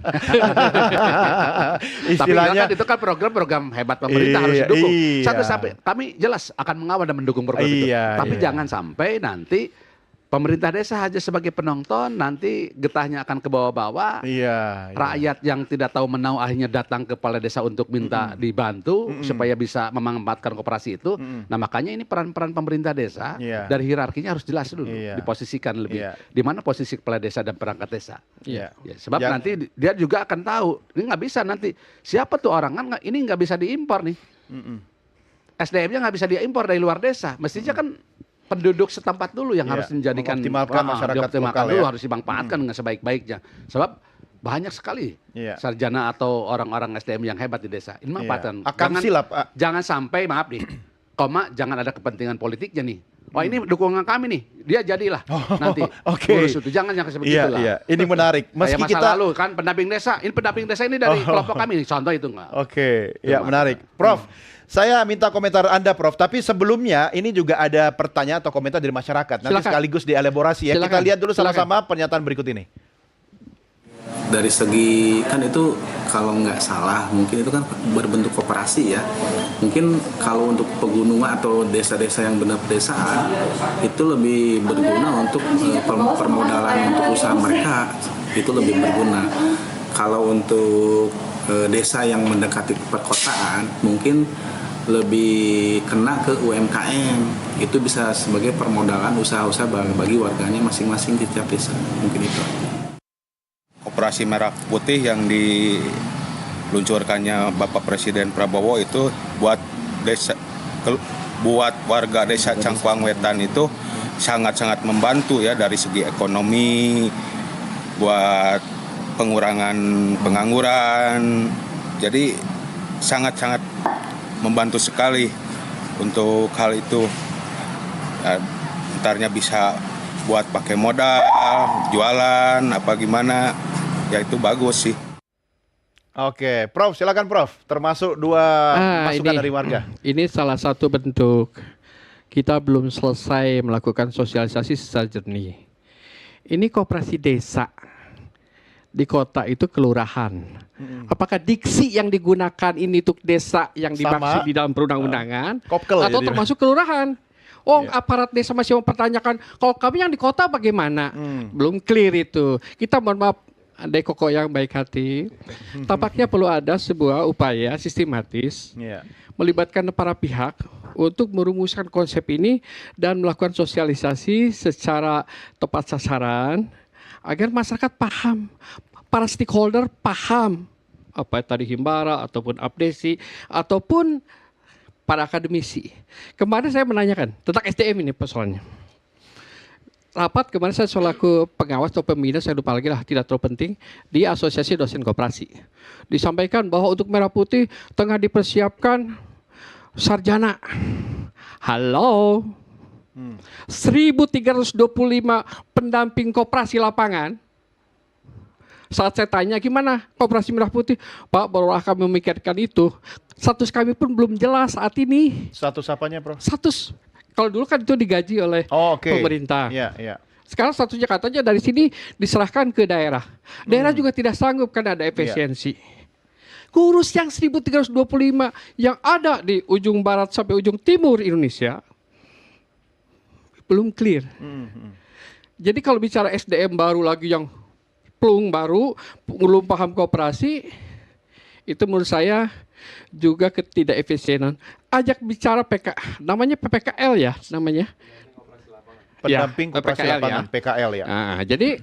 Istilahnya, tapi itu kan program-program hebat pemerintah harus didukung. Satu sampai kami jelas akan mengawal dan mendukung program itu. Tapi jangan sampai nanti pemerintah desa hanya sebagai penonton, nanti getahnya akan ke bawah-bawah. Rakyat yang tidak tahu menau akhirnya datang ke kepala desa untuk minta dibantu supaya bisa memanfaatkan koperasi itu. Nah makanya ini peran-peran pemerintah desa dari hierarkinya harus jelas dulu, diposisikan lebih. Di mana posisi kepala desa dan perangkat desa. Sebab nanti dia juga akan tahu, ini nggak bisa nanti siapa tuh orang kan ini nggak bisa diimpor nih. SDM-nya nggak bisa diimpor dari luar desa. Mestinya kan penduduk setempat dulu yang harus menjadikan masyarakat lokal dulu harus dimanfaatkan dengan sebaik-baiknya. Sebab banyak sekali sarjana atau orang-orang SDM yang hebat di desa. Ini manfaatkan. Akan silap. Jangan sampai, maaf nih, jangan ada kepentingan politiknya nih. Wah ini dukungan kami nih, dia jadilah nanti ngurus itu. Jangan yang seperti Iya, itulah. iya. Ini menarik. Meski Kayak masa kita lalu kan pendamping desa, ini pendamping desa ini dari kelompok kami nih, contoh itu enggak. Oke, ya menarik. Prof, saya minta komentar Anda, Prof. Tapi sebelumnya ini juga ada pertanyaan atau komentar dari masyarakat. Nanti Silakan. sekaligus dielaborasi ya. Silakan. Kita lihat dulu Silakan. sama-sama pernyataan berikut ini. Dari segi kan itu kalau nggak salah mungkin itu kan berbentuk koperasi ya. Mungkin kalau untuk pegunungan atau desa-desa yang benar pedesaan itu lebih berguna untuk permodalan untuk usaha mereka, itu lebih berguna. Kalau untuk desa yang mendekati perkotaan mungkin lebih kena ke UMKM, itu bisa sebagai permodalan usaha-usaha bagi warganya masing-masing di tiap desa. Mungkin itu. Koperasi Merah Putih yang diluncurkannya Bapak Presiden Prabowo itu buat warga desa Cangkuang Wetan itu sangat-sangat membantu ya dari segi ekonomi, buat pengurangan pengangguran. Jadi sangat-sangat membantu sekali untuk hal itu. Entarnya bisa buat pakai modal, jualan, apa gimana, ya itu bagus sih. Oke, Prof, silakan Prof. Termasuk dua masukan dari warga. Ini salah satu bentuk kita belum selesai melakukan sosialisasi secara jernih. Ini koperasi desa di kota itu kelurahan. Apakah diksi yang digunakan ini untuk desa yang dimaksud di dalam perundang-undangan atau termasuk kelurahan? Aparat desa masih mempertanyakan, kalau kami yang di kota bagaimana? Belum clear itu. Kita mohon maaf, Andai Koko yang baik hati, tampaknya perlu ada sebuah upaya sistematis melibatkan para pihak untuk merumuskan konsep ini dan melakukan sosialisasi secara tepat sasaran agar masyarakat paham, para stakeholder paham apa tadi himbara ataupun abdesi ataupun para akademisi. Kemarin saya menanyakan tentang SDM ini persoalannya. Rapat kemarin saya selaku pengawas atau pembina, saya lupa lagi lah, tidak terlalu penting, di Asosiasi Dosen Koperasi. Disampaikan bahwa untuk Merah Putih tengah dipersiapkan sarjana. Halo. 1.325 pendamping koperasi lapangan. Saat saya tanya gimana koperasi Merah Putih, Pak, baru kami memikirkan itu. Status kami pun belum jelas saat ini. Status apanya, Prof? Status, kalau dulu kan itu digaji oleh pemerintah. Sekarang statusnya katanya dari sini diserahkan ke daerah. Daerah juga tidak sanggup karena ada efisiensi. Kurus yang 1.325 yang ada di ujung barat sampai ujung timur Indonesia belum clear. Jadi kalau bicara SDM baru lagi yang plung baru, belum paham koperasi, itu menurut saya juga ketidak efisienan. Ajak bicara namanya PPKL ya, namanya. Pendamping koperasi lapangan, PKL ya. Nah, jadi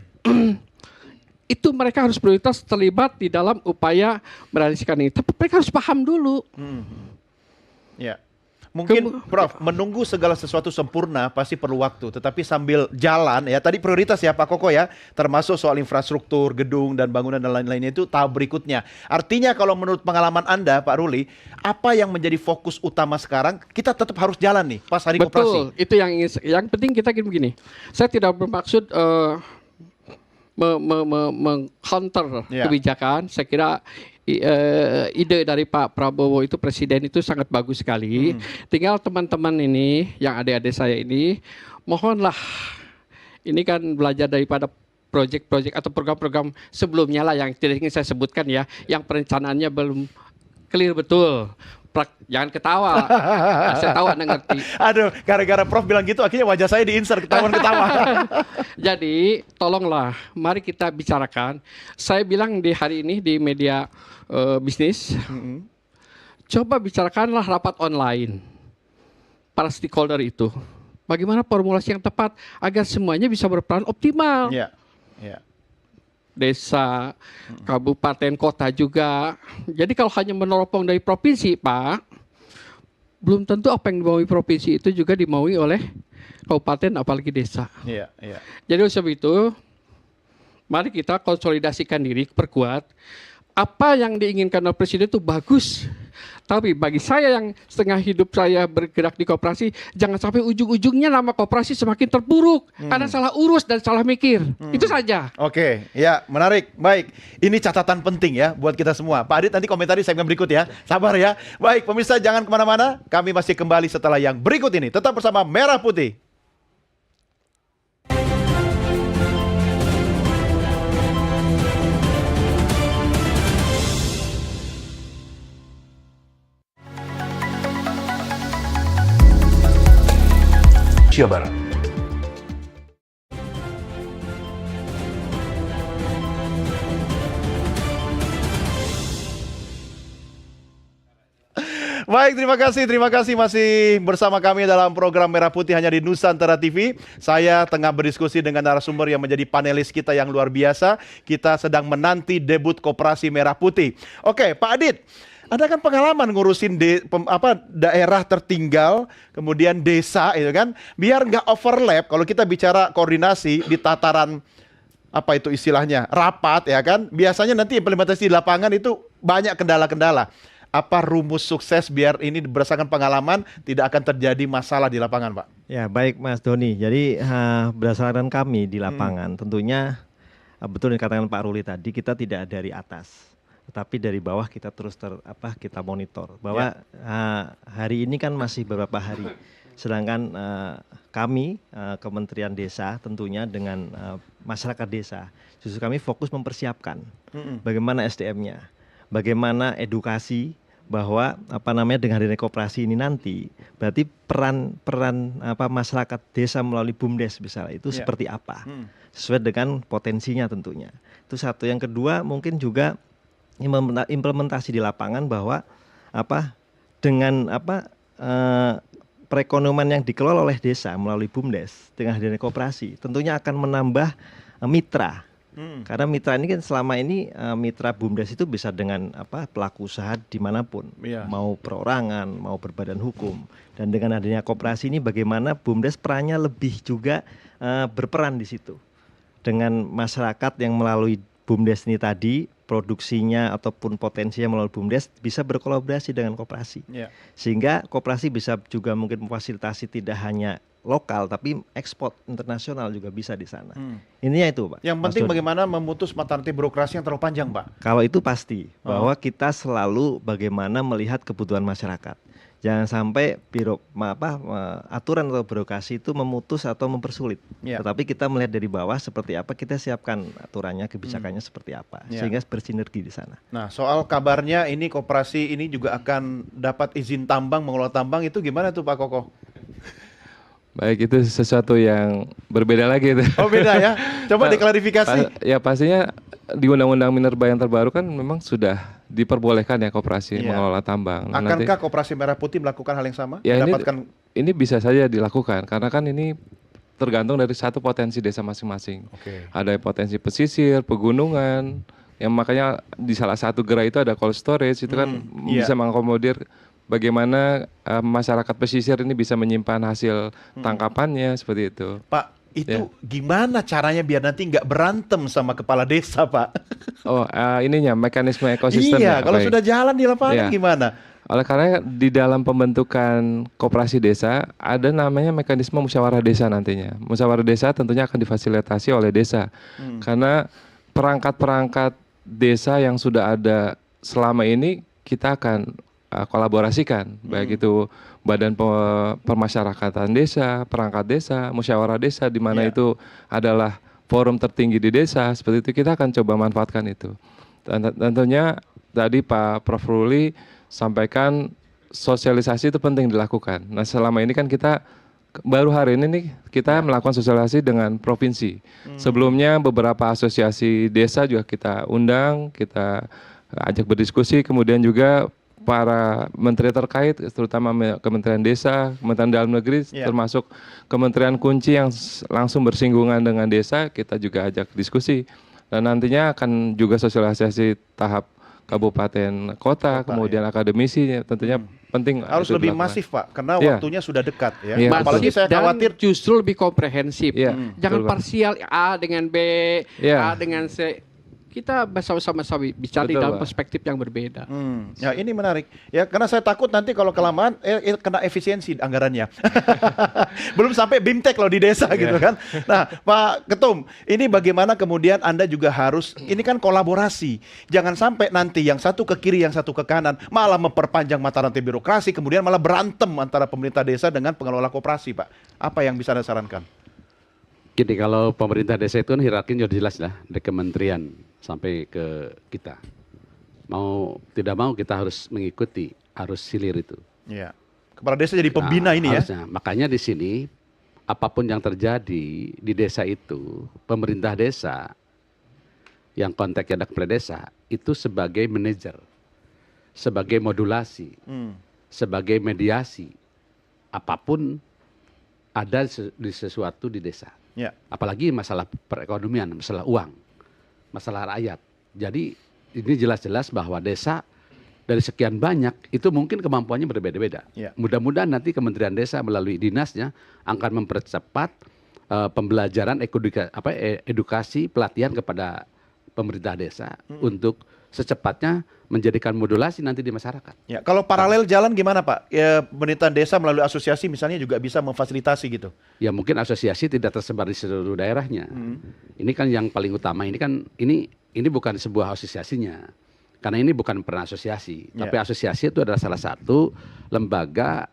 itu mereka harus prioritas terlibat di dalam upaya merealisasikan ini. Tapi mereka harus paham dulu. Ya. Mungkin Prof, menunggu segala sesuatu sempurna pasti perlu waktu, tetapi sambil jalan ya, tadi prioritas ya Pak Koko ya, termasuk soal infrastruktur, gedung dan bangunan dan lain-lainnya itu tahap berikutnya. Artinya kalau menurut pengalaman Anda Pak Ruli, apa yang menjadi fokus utama sekarang, kita tetap harus jalan nih pas hari koperasi. Betul, itu yang penting kita begini. Saya tidak bermaksud meng-counter kebijakan, saya kira ide dari Pak Prabowo itu Presiden itu sangat bagus sekali. Tinggal teman-teman ini yang adik-adik saya ini, mohonlah ini kan belajar daripada proyek-proyek atau program-program sebelumnya lah yang tidak ingin saya sebutkan ya, yang perencanaannya belum clear betul. Jangan ketawa. Saya tahu Anda ngerti. Aduh, gara-gara Prof bilang gitu akhirnya wajah saya di-insert ketawa. Jadi, tolonglah mari kita bicarakan. Saya bilang di hari ini di media bisnis, coba bicarakanlah rapat online para stakeholder itu. Bagaimana formulasi yang tepat agar semuanya bisa berperan optimal. Desa, kabupaten, kota juga. Jadi kalau hanya meneropong dari provinsi, Pak, belum tentu apa yang dimaui provinsi itu juga dimaui oleh kabupaten, apalagi desa. Jadi oleh sebab itu, mari kita konsolidasikan diri, perkuat. Apa yang diinginkan oleh Presiden itu bagus, Tapi bagi saya yang setengah hidup saya bergerak di koperasi, jangan sampai ujung-ujungnya nama koperasi semakin terpuruk karena salah urus dan salah mikir. Itu saja. Oke, ya menarik. Baik, ini catatan penting ya buat kita semua. Pak Adit nanti komentari segmen berikut ya. Sabar ya. Baik, pemirsa jangan kemana-mana. Kami masih kembali setelah yang berikut ini. Tetap bersama Merah Putih. Jawa Barat. Baik, terima kasih masih bersama kami dalam program Merah Putih hanya di Nusantara TV. Saya tengah berdiskusi dengan narasumber yang menjadi panelis kita yang luar biasa. Kita sedang menanti debut Koperasi Merah Putih. Oke, Pak Adit, ada kan pengalaman ngurusin daerah tertinggal, kemudian desa itu kan, biar nggak overlap. Kalau kita bicara koordinasi di tataran apa itu istilahnya rapat ya kan, biasanya nanti implementasi di lapangan itu banyak kendala-kendala. Apa rumus sukses biar ini berdasarkan pengalaman tidak akan terjadi masalah di lapangan, Pak? Ya baik Mas Doni, jadi berdasarkan kami di lapangan tentunya betul yang dikatakan Pak Ruli tadi, kita tidak dari atas. Tetapi dari bawah kita terus kita monitor bahwa hari ini kan masih beberapa hari, sedangkan kami Kementerian Desa tentunya dengan masyarakat desa justru kami fokus mempersiapkan bagaimana SDM-nya, bagaimana edukasi bahwa dengan adanya koperasi ini nanti berarti peran masyarakat desa melalui BUMDes misalnya itu seperti apa sesuai dengan potensinya tentunya. Itu satu. Yang kedua mungkin juga implementasi di lapangan bahwa dengan perekonomian yang dikelola oleh desa melalui BUMDes dengan adanya koperasi tentunya akan menambah mitra. Karena mitra ini kan selama ini mitra BUMDes itu bisa dengan pelaku usaha dimanapun, mau perorangan, mau berbadan hukum. Dan dengan adanya koperasi ini bagaimana BUMDes perannya lebih juga berperan di situ. Dengan masyarakat yang melalui BUMDes ini tadi produksinya ataupun potensinya melalui BUMDes bisa berkolaborasi dengan koperasi. Sehingga koperasi bisa juga mungkin memfasilitasi tidak hanya lokal tapi ekspor internasional juga bisa di sana. Ininya itu, Pak. Yang penting bagaimana memutus mata rantai birokrasi yang terlalu panjang, Pak. Kalau itu pasti bahwa kita selalu bagaimana melihat kebutuhan masyarakat. Jangan sampai aturan atau birokrasi itu memutus atau mempersulit. Tetapi kita melihat dari bawah seperti apa, kita siapkan aturannya, kebijakannya seperti apa, sehingga bersinergi di sana. Nah, soal kabarnya ini koperasi ini juga akan dapat izin tambang, mengelola tambang, itu gimana tuh Pak Koko? Baik, itu sesuatu yang berbeda lagi itu. Oh beda ya? Coba diklarifikasi. Ya pastinya di Undang-Undang Minerba yang terbaru kan memang sudah diperbolehkan ya koperasi mengelola tambang. Akankah Koperasi Merah Putih melakukan hal yang sama? Ya ini bisa saja dilakukan karena kan ini tergantung dari satu potensi desa masing-masing. Ada potensi pesisir, pegunungan, yang makanya di salah satu gerai itu ada cold storage, itu kan bisa mengakomodir bagaimana masyarakat pesisir ini bisa menyimpan hasil tangkapannya seperti itu. Pak, itu gimana caranya biar nanti nggak berantem sama kepala desa, Pak? Ininya mekanisme ekosistem. Iya, kalau sudah jalan di lapangan gimana? Oleh karena di dalam pembentukan koperasi desa ada namanya mekanisme musyawarah desa nantinya. Musyawarah desa tentunya akan difasilitasi oleh desa. Karena perangkat-perangkat desa yang sudah ada selama ini kita akan kolaborasikan, baik itu badan permasyarakatan desa, perangkat desa, musyawarah desa, di mana itu adalah forum tertinggi di desa, seperti itu kita akan coba manfaatkan itu. Dan tentunya tadi Pak Prof. Ruli sampaikan sosialisasi itu penting dilakukan. Nah selama ini kan kita baru hari ini nih kita melakukan sosialisasi dengan provinsi. Sebelumnya beberapa asosiasi desa juga kita undang, kita ajak berdiskusi, kemudian juga para menteri terkait, terutama Kementerian Desa, Kementerian Dalam Negeri, termasuk kementerian kunci yang langsung bersinggungan dengan desa, kita juga ajak diskusi. Dan nantinya akan juga sosialisasi tahap kabupaten, kota, kemudian akademisi, tentunya penting. Harus lebih masif, Pak, karena waktunya sudah dekat. Apalagi saya khawatir justru lebih komprehensif. Jangan parsial A dengan B, A dengan C. kita sama-sama bicara di Betul, dalam Pak. perspektif yang berbeda. Ya ini menarik ya, karena saya takut nanti kalau kelamaan kena efisiensi anggarannya. Belum sampai BIMTEK loh di desa gitu kan. Nah Pak Ketum, ini bagaimana kemudian Anda juga harus, ini kan kolaborasi. Jangan sampai nanti yang satu ke kiri, yang satu ke kanan, malah memperpanjang mata rantai birokrasi, kemudian malah berantem antara pemerintah desa dengan pengelola koperasi, Pak. Apa yang bisa Anda sarankan? Gini, kalau pemerintah desa itu kan hierarkinya sudah jelas lah, dari kementerian sampai ke kita. Mau tidak mau kita harus mengikuti, harus silir itu. Iya. Kepala desa jadi pembina ini harusnya. Makanya di sini apapun yang terjadi di desa itu, pemerintah desa yang kontaknya ada kepala desa itu sebagai manajer, sebagai modulasi, sebagai mediasi, apapun ada di sesuatu di desa. Ya. Apalagi masalah perekonomian, masalah uang, masalah rakyat. Jadi ini jelas-jelas bahwa desa dari sekian banyak itu mungkin kemampuannya berbeda-beda. Ya. Mudah-mudahan nanti Kementerian Desa melalui dinasnya akan mempercepat pembelajaran edukasi pelatihan kepada pemerintah desa untuk secepatnya menjadikan modulasi nanti di masyarakat. Ya, kalau paralel jalan gimana Pak? Ya, pemerintahan desa melalui asosiasi misalnya juga bisa memfasilitasi gitu. Ya mungkin asosiasi tidak tersebar di seluruh daerahnya. Ini kan yang paling utama. Ini kan ini bukan sebuah asosiasinya. Karena ini bukan pernah asosiasi, tapi asosiasi itu adalah salah satu lembaga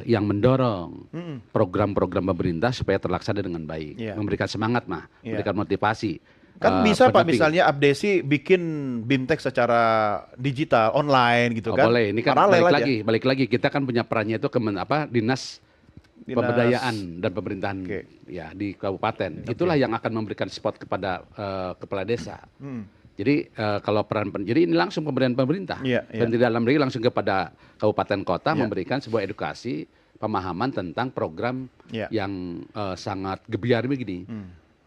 yang mendorong program-program pemerintah supaya terlaksana dengan baik, memberikan semangat memberikan motivasi. Kan bisa Pak misalnya Abdesi bikin BIMTEK secara digital online gitu kan. Boleh, ini kan balik lagi kita kan punya perannya itu dinas pemberdayaan dan pemerintahan ya di kabupaten. Itulah yang akan memberikan spot kepada kepala desa. Jadi kalau jadi ini langsung pemberian pemerintah. Dan di dalam negeri langsung kepada kabupaten kota memberikan sebuah edukasi pemahaman tentang program yang sangat gebiar begini.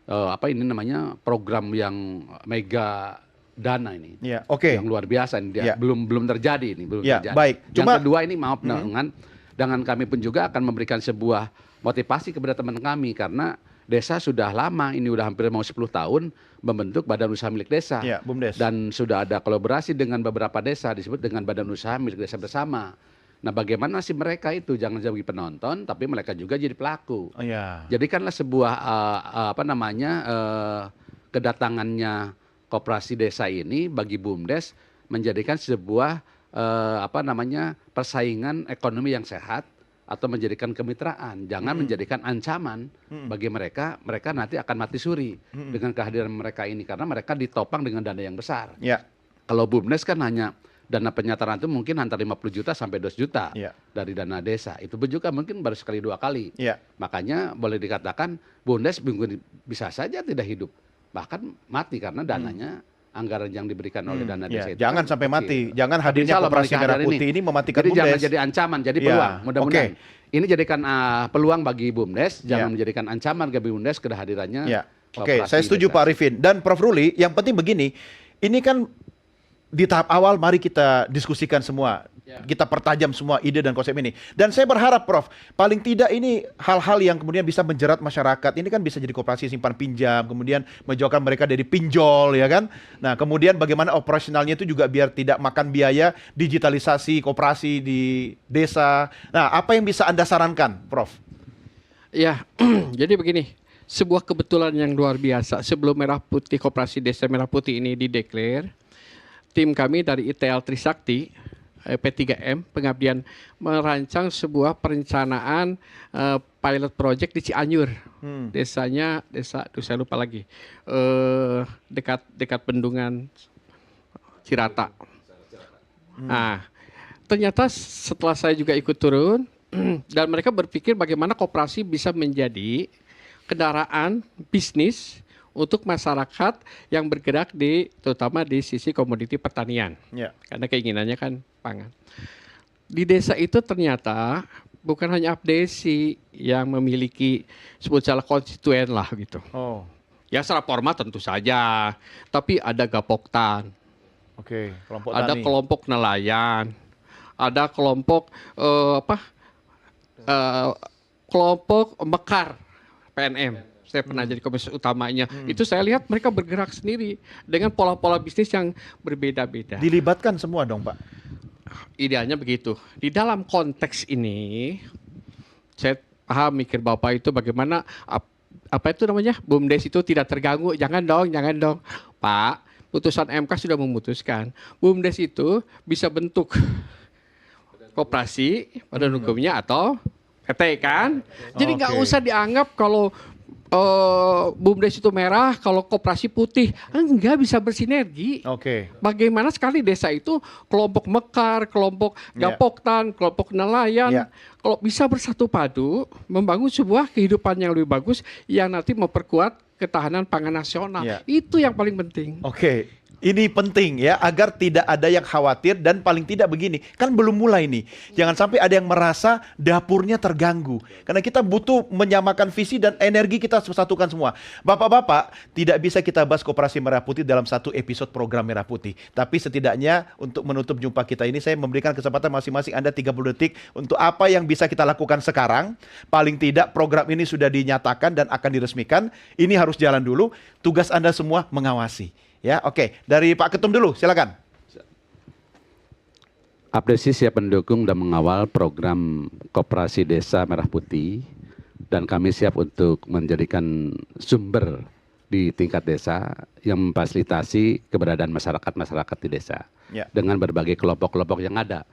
Ini namanya program yang mega dana ini, yang luar biasa ini, belum terjadi ini, terjadi. Baik. Yang kedua ini maaf dengan kami pun juga akan memberikan sebuah motivasi kepada teman kami karena desa sudah lama, ini udah hampir mau 10 tahun membentuk badan usaha milik desa, BUMDes. Dan sudah ada kolaborasi dengan beberapa desa disebut dengan badan usaha milik desa bersama. Nah, bagaimana sih mereka itu jangan jadi penonton, tapi mereka juga jadi pelaku. Jadikanlah sebuah kedatangannya koperasi desa ini bagi BUMDes menjadikan sebuah persaingan ekonomi yang sehat atau menjadikan kemitraan. Jangan menjadikan ancaman bagi mereka. Mereka nanti akan mati suri dengan kehadiran mereka ini karena mereka ditopang dengan dana yang besar. Kalau BUMDes kan hanya dana penyataan itu mungkin antara 50 juta sampai 200 juta dari dana desa. Itu pun juga mungkin baru sekali 2 kali. Makanya boleh dikatakan BUMDes bisa saja tidak hidup. Bahkan mati karena dananya anggaran yang diberikan oleh dana desa itu. Jangan sampai mati. Jangan hadirnya koperasi merah putih ini mematikan BUMDes. Jangan jadi ancaman, jadi peluang. Mudah-mudahan ini jadikan peluang bagi BUMDes, jangan menjadikan ancaman bagi BUMDes kehadirannya. Saya setuju Pak Arifin. Dan Prof Ruli, yang penting begini, ini kan di tahap awal mari kita diskusikan semua. Kita pertajam semua ide dan konsep ini. Dan saya berharap Prof, paling tidak ini hal-hal yang kemudian bisa menjerat masyarakat. Ini kan bisa jadi koperasi simpan pinjam, kemudian menjauhkan mereka dari pinjol, ya kan? Nah, kemudian bagaimana operasionalnya itu juga biar tidak makan biaya digitalisasi koperasi di desa. Nah, apa yang bisa Anda sarankan, Prof? Ya, jadi begini. Sebuah kebetulan yang luar biasa. Sebelum Koperasi Desa Merah Putih ini dideklar, tim kami dari ITL Trisakti, P3M, Pengabdian, merancang sebuah perencanaan pilot project di Cianjur. Desanya, saya lupa lagi, dekat bendungan Cirata. Nah, ternyata setelah saya juga ikut turun, dan mereka berpikir bagaimana koperasi bisa menjadi kendaraan bisnis untuk masyarakat yang bergerak terutama di sisi komoditi pertanian. Karena keinginannya kan pangan. Di desa itu ternyata bukan hanya Abdesi yang memiliki secara konstituen lah gitu. Ya secara formal tentu saja, tapi ada Gapoktan. Kelompok ada tani. Kelompok nelayan, ada kelompok kelompok Mekar PNM. Saya pernah jadi komisaris utamanya. Itu saya lihat mereka bergerak sendiri dengan pola-pola bisnis yang berbeda-beda. Dilibatkan semua dong, Pak. Idealnya begitu. Di dalam konteks ini, saya paham mikir Bapak itu bagaimana apa itu namanya BUMDes itu tidak terganggu. Jangan dong, Pak. Putusan MK sudah memutuskan BUMDes itu bisa bentuk koperasi pada hukumnya atau PT kan. Jadi nggak usah dianggap kalau BUMDes itu merah, kalau koperasi putih. Enggak, bisa bersinergi. Bagaimana sekali desa itu kelompok mekar, kelompok gapoktan, kelompok nelayan. Kalau bisa bersatu padu, membangun sebuah kehidupan yang lebih bagus yang nanti memperkuat ketahanan pangan nasional. Itu yang paling penting. Ini penting ya, agar tidak ada yang khawatir dan paling tidak begini, kan belum mulai nih. Jangan sampai ada yang merasa dapurnya terganggu. Karena kita butuh menyamakan visi dan energi kita satukan semua. Bapak-bapak, tidak bisa kita bahas Koperasi Merah Putih dalam satu episode program Merah Putih. Tapi setidaknya untuk menutup jumpa kita ini, saya memberikan kesempatan masing-masing Anda 30 detik untuk apa yang bisa kita lakukan sekarang. Paling tidak program ini sudah dinyatakan dan akan diresmikan. Ini harus jalan dulu. Tugas Anda semua mengawasi. Ya, dari Pak Ketum dulu, silakan. Abdesi siap mendukung dan mengawal program Koperasi Desa Merah Putih, dan kami siap untuk menjadikan sumber di tingkat desa yang memfasilitasi keberadaan masyarakat di desa dengan berbagai kelompok-kelompok yang ada.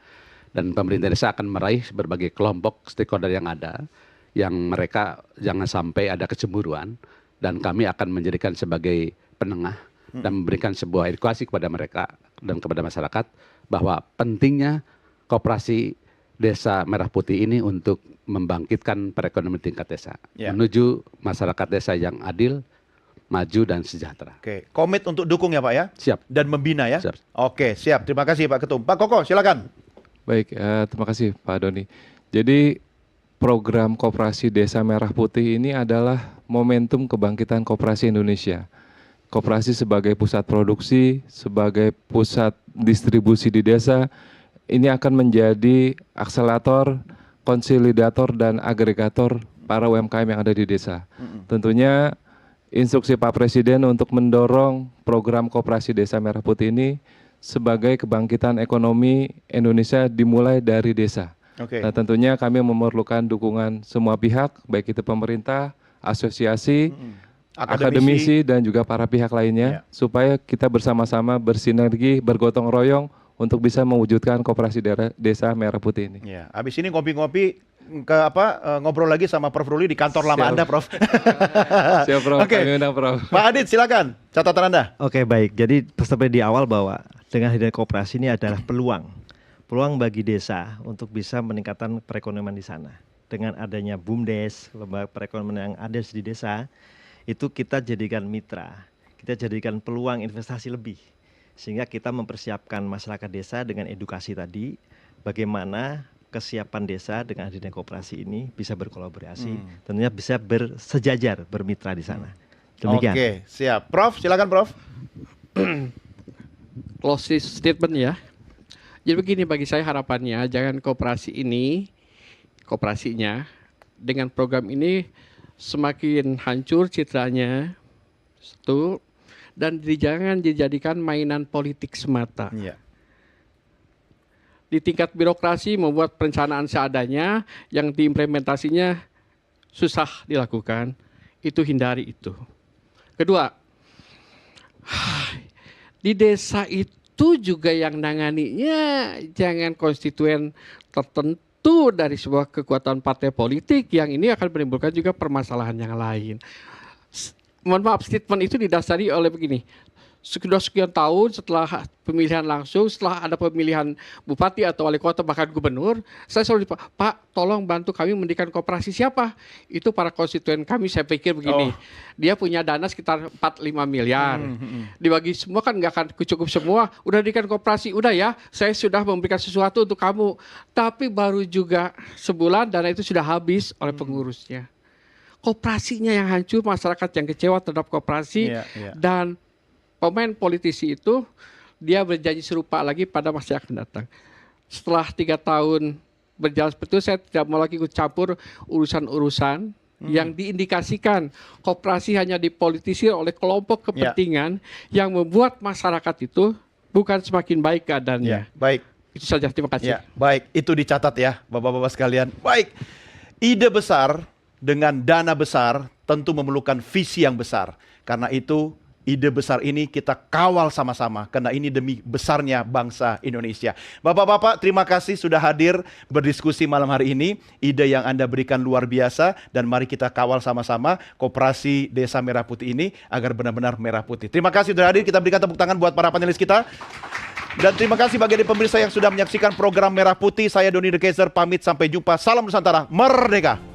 Dan pemerintah desa akan meraih berbagai kelompok stakeholder yang ada, yang mereka jangan sampai ada kecemburuan, dan kami akan menjadikan sebagai penengah dan memberikan sebuah edukasi kepada mereka dan kepada masyarakat bahwa pentingnya Koperasi Desa Merah Putih ini untuk membangkitkan perekonomian tingkat desa menuju masyarakat desa yang adil, maju dan sejahtera. Komit untuk dukung ya Pak ya? Siap. Dan membina ya? Siap. Siap. Terima kasih Pak Ketum. Pak Koko, silakan. Baik, terima kasih Pak Doni. Jadi program Koperasi Desa Merah Putih ini adalah momentum kebangkitan koperasi Indonesia. Koperasi sebagai pusat produksi, sebagai pusat distribusi di desa, ini akan menjadi akselerator, konsolidator, dan agregator para UMKM yang ada di desa. Tentunya instruksi Pak Presiden untuk mendorong program Koperasi Desa Merah Putih ini sebagai kebangkitan ekonomi Indonesia dimulai dari desa. Nah, tentunya kami memerlukan dukungan semua pihak, baik itu pemerintah, asosiasi, akademisi dan juga para pihak lainnya, supaya kita bersama-sama bersinergi, bergotong royong untuk bisa mewujudkan Koperasi Desa Merah Putih ini. Habis ini ngopi-ngopi ngobrol lagi sama Prof. Ruli di kantor lama Anda, Prof. Siap, Prof. Kami undang, Prof. Pak Adit, silakan catatan Anda. Baik. Jadi seperti di awal bahwa dengan hadirnya koperasi ini adalah peluang bagi desa untuk bisa meningkatkan perekonomian di sana. Dengan adanya BUMDes, lembaga perekonomian yang ada di desa, itu kita jadikan mitra, kita jadikan peluang investasi lebih. Sehingga kita mempersiapkan masyarakat desa dengan edukasi tadi, bagaimana kesiapan desa dengan adanya koperasi ini bisa berkolaborasi, tentunya bisa bersejajar, bermitra di sana. Demikian. Siap. Prof, silakan Prof. Closing statement ya. Jadi begini, bagi saya harapannya, jangan koperasinya dengan program ini semakin hancur citranya, dan jangan dijadikan mainan politik semata. Di tingkat birokrasi membuat perencanaan seadanya, yang diimplementasinya susah dilakukan, itu hindari itu. Kedua, di desa itu juga yang nanganinya jangan konstituen tertentu dari sebuah kekuatan partai politik, yang ini akan menimbulkan juga permasalahan yang lain. Mohon maaf, statement itu didasari oleh begini. Sekian tahun setelah pemilihan langsung, setelah ada pemilihan bupati atau wali kota bahkan gubernur, saya selalu Pak, tolong bantu kami mendirikan koperasi. Siapa? Itu para konstituen kami. Saya pikir begini, dia punya dana sekitar 4-5 miliar. Dibagi semua kan nggak akan cukup semua. Udah dirikan koperasi, udah ya, saya sudah memberikan sesuatu untuk kamu. Tapi baru juga sebulan dana itu sudah habis oleh pengurusnya. Koperasinya yang hancur, masyarakat yang kecewa terhadap koperasi, dan pemain politisi itu dia berjanji serupa lagi pada masa yang akan datang. Setelah 3 tahun berjalan seperti itu, saya tidak mau lagi ikut campur urusan-urusan yang diindikasikan koperasi hanya dipolitisir oleh kelompok kepentingan yang membuat masyarakat itu bukan semakin baik keadaannya. Baik. Itu saja, terima kasih. Baik, itu dicatat ya Bapak-bapak sekalian. Baik, ide besar dengan dana besar tentu memerlukan visi yang besar. Karena itu ide besar ini kita kawal sama-sama karena ini demi besarnya bangsa Indonesia. Bapak-bapak, terima kasih sudah hadir berdiskusi malam hari ini. Ide yang Anda berikan luar biasa dan mari kita kawal sama-sama Koperasi Desa Merah Putih ini agar benar-benar merah putih. Terima kasih sudah hadir. Kita berikan tepuk tangan buat para panelis kita. Dan terima kasih bagi pemirsa yang sudah menyaksikan program Merah Putih. Saya Doni De Keyser pamit, sampai jumpa. Salam Nusantara, merdeka.